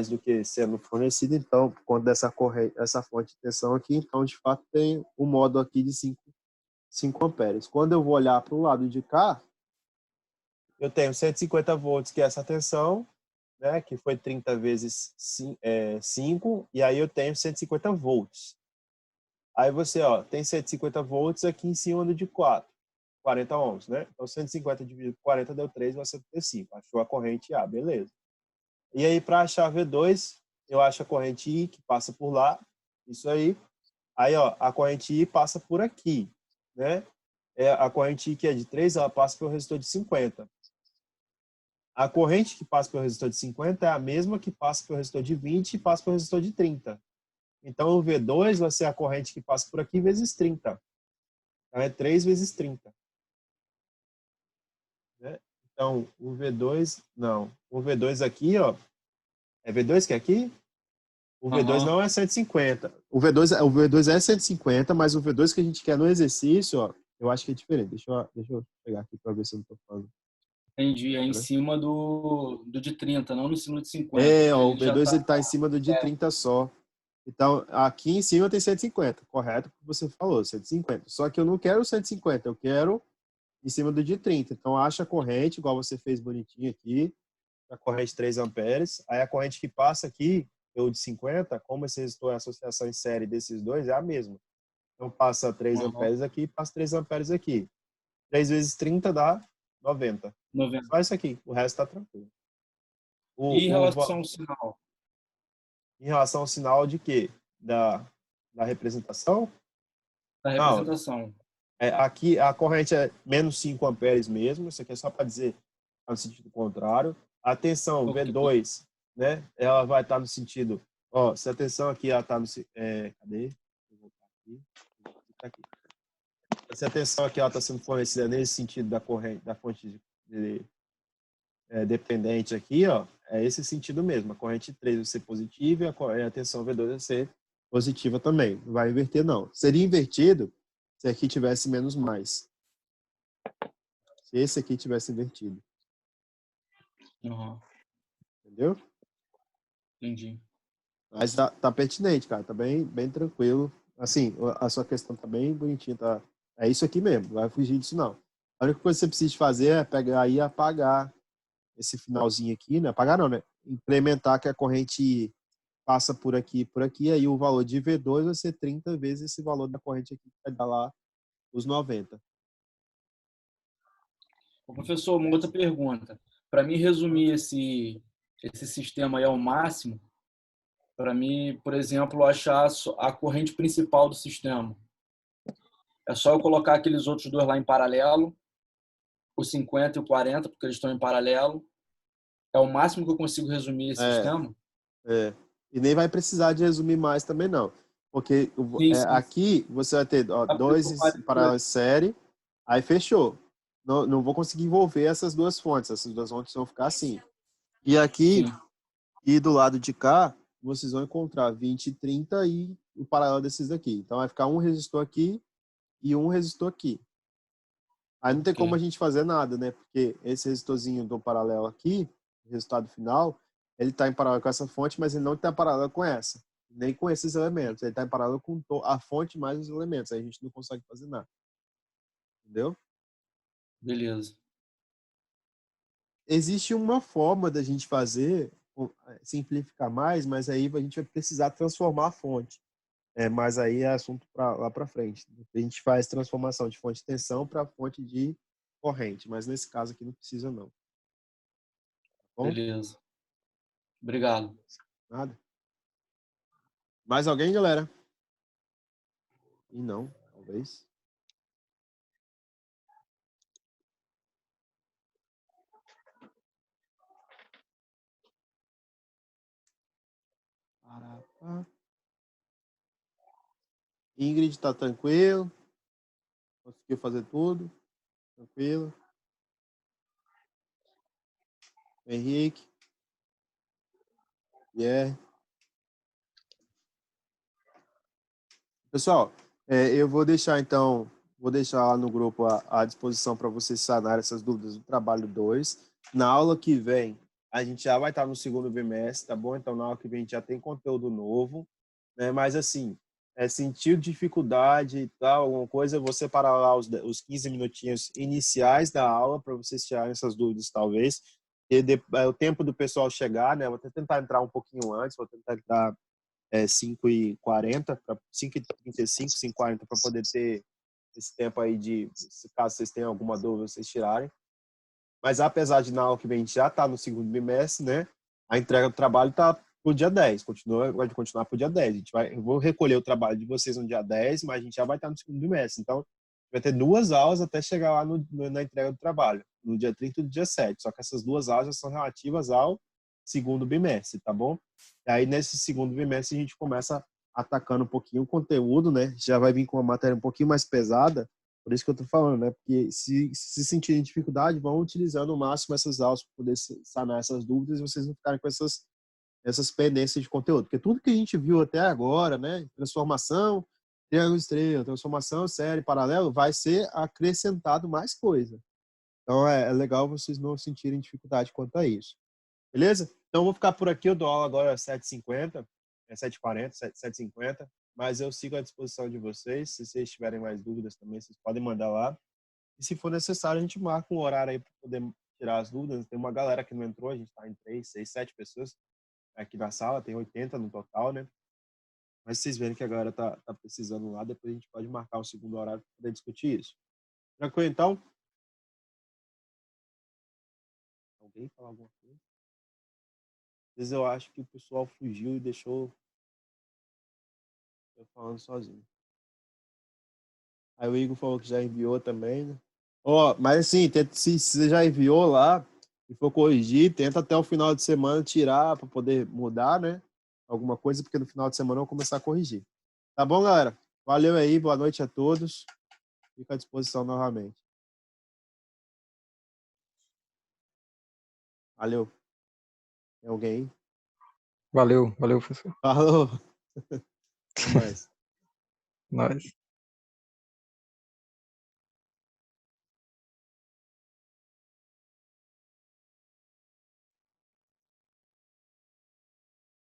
do que sendo fornecida. Então, por conta dessa corrente, essa fonte de tensão aqui, então, de fato, tem um modo aqui de 5 amperes. Quando eu vou olhar para o lado de cá, eu tenho 150 volts, que é essa tensão, né, que foi 30 vezes 5, e aí eu tenho 150 volts. Aí você, tem 150 volts aqui em cima do de 40 ohms, né? Então 150 dividido por 40 deu 3, vai ser 5. Achou a corrente A, beleza. E aí para achar V2, eu acho a corrente I que passa por lá, isso aí. Aí, a corrente I passa por aqui, né? A corrente I que é de 3, ela passa pelo resistor de 50. A corrente que passa pelo resistor de 50 é a mesma que passa pelo resistor de 20 e passa pelo resistor de 30. Então, o V2 vai ser a corrente que passa por aqui vezes 30. Então, é 3 vezes 30. Né? Então, o V2, não. O V2 aqui, é V2 que é aqui? O V2 não é 150. O V2 é 150, mas o V2 que a gente quer no exercício, eu acho que é diferente. Deixa eu pegar aqui para ver se eu não estou falando. Entendi. É em cima do de 30, não em cima de 50. O Ele já V2 tá... ele está em cima do de 30 só. Então, aqui em cima tem 150, correto? O que você falou, 150. Só que eu não quero 150, eu quero em cima do de 30. Então, acha a corrente, igual você fez bonitinho aqui, a corrente 3 amperes. Aí a corrente que passa aqui, eu de 50, como esse resistor é a associação em série desses dois, é a mesma. Então, passa 3 amperes aqui, passa 3 amperes aqui. 3 vezes 30 dá 90. 90. Só isso aqui, o resto está tranquilo. E em relação ao sinal? Em relação ao sinal de quê? Da representação? Da representação. Aqui a corrente é menos 5 amperes mesmo, isso aqui é só para dizer no sentido contrário. A tensão V2, né, ela vai estar no sentido, se a tensão aqui ela está no cadê? Vou voltar aqui. Aqui. Se a tensão aqui ela está sendo fornecida nesse sentido da corrente, da fonte dependente aqui, é esse sentido mesmo. A corrente 3 vai ser positiva e a tensão V2 vai ser positiva também. Não vai inverter, não. Seria invertido se aqui tivesse menos mais. Se esse aqui tivesse invertido. Entendeu? Entendi. Mas tá pertinente, cara. Tá bem tranquilo. Assim, a sua questão tá bem bonitinha. Tá? É isso aqui mesmo. Não vai fugir disso, não. A única coisa que você precisa fazer é pegar aí e apagar esse finalzinho aqui, né? Apagar não, né? Implementar que a corrente passa por aqui e por aqui, aí o valor de V2 vai ser 30 vezes esse valor da corrente aqui, que vai dar lá os 90. Professor, uma outra pergunta. Para mim resumir esse sistema aí ao máximo, para mim, por exemplo, achar a corrente principal do sistema. É só eu colocar aqueles outros dois lá em paralelo, o 50 e o 40, porque eles estão em paralelo. É o máximo que eu consigo resumir esse sistema? E nem vai precisar de resumir mais também, não. Porque Sim. aqui você vai ter dois em paralelo em série, aí fechou. Não vou conseguir envolver essas duas fontes vão ficar assim. E aqui, e do lado de cá, vocês vão encontrar 20 e 30 e o paralelo desses daqui. Então vai ficar um resistor aqui e um resistor aqui. Aí não tem como a gente fazer nada, né? Porque esse resistorzinho do paralelo aqui, o resultado final, ele está em paralelo com essa fonte, mas ele não está em paralelo com essa. Nem com esses elementos. Ele está em paralelo com a fonte mais os elementos. Aí a gente não consegue fazer nada. Entendeu? Beleza. existe uma forma da gente fazer, simplificar mais, mas aí a gente vai precisar transformar a fonte. Mas aí é assunto lá para frente. A gente faz transformação de fonte de tensão para fonte de corrente, mas nesse caso aqui não precisa não. Tá bom? Beleza. Obrigado. Nada. Mais alguém, galera? E não, talvez. Ingrid tá tranquilo. Conseguiu fazer tudo. Tranquilo. Henrique. Yeah. Pessoal, eu vou deixar então, lá no grupo à disposição para vocês sanarem essas dúvidas do trabalho 2. Na aula que vem, a gente já vai estar no segundo bimestre, tá bom? Então, na aula que vem, a gente já tem conteúdo novo, né? Mas, assim, sentir dificuldade e tal, alguma coisa, eu vou separar lá os 15 minutinhos iniciais da aula para vocês tirarem essas dúvidas, talvez. E o tempo do pessoal chegar, né? Eu vou tentar entrar um pouquinho antes, vou tentar entrar 5h40, 5h35, 5h40, para poder ter esse tempo aí caso vocês tenham alguma dúvida, vocês tirarem. Mas apesar de na aula que vem a gente já está no segundo bimestre, né? A entrega do trabalho está para o dia 10, vai continuar para o dia 10. Eu vou recolher o trabalho de vocês no dia 10, mas a gente já vai estar no segundo bimestre. Então, vai ter 2 aulas até chegar lá na entrega do trabalho, no dia 30 e no dia 7. Só que essas 2 aulas já são relativas ao segundo bimestre, tá bom? E aí, nesse segundo bimestre, a gente começa atacando um pouquinho o conteúdo, né? Já vai vir com uma matéria um pouquinho mais pesada, por isso que eu tô falando, né? Porque se sentirem dificuldade, vão utilizando ao máximo essas aulas para poder sanar essas dúvidas e vocês não ficarem com essas pendências de conteúdo. Porque tudo que a gente viu até agora, né? Transformação, triângulo estrela, transformação, série, paralelo, vai ser acrescentado mais coisa. Então, é legal vocês não sentirem dificuldade quanto a isso. Beleza? Então, eu vou ficar por aqui. Eu dou aula agora às 7h50, 7h40, 7h50. Mas eu sigo à disposição de vocês. Se vocês tiverem mais dúvidas também, vocês podem mandar lá. E se for necessário, a gente marca um horário aí para poder tirar as dúvidas. Tem uma galera que não entrou, a gente está em 3, 6, 7 pessoas aqui na sala. Tem 80 no total, né? Mas vocês verem que a galera tá precisando lá, depois a gente pode marcar um segundo horário para poder discutir isso. Tranquilo, então? Alguém falar alguma coisa? Às vezes eu acho que o pessoal fugiu e deixou eu falando sozinho. Aí o Igor falou que já enviou também, né? Mas assim, se você já enviou lá e for corrigir, tenta até o final de semana tirar para poder mudar, né? Alguma coisa, porque no final de semana eu vou começar a corrigir. Tá bom, galera? Valeu aí, boa noite a todos. Fico à disposição novamente. Valeu. Tem alguém aí? Valeu, professor. Falou. Até mais. Nós.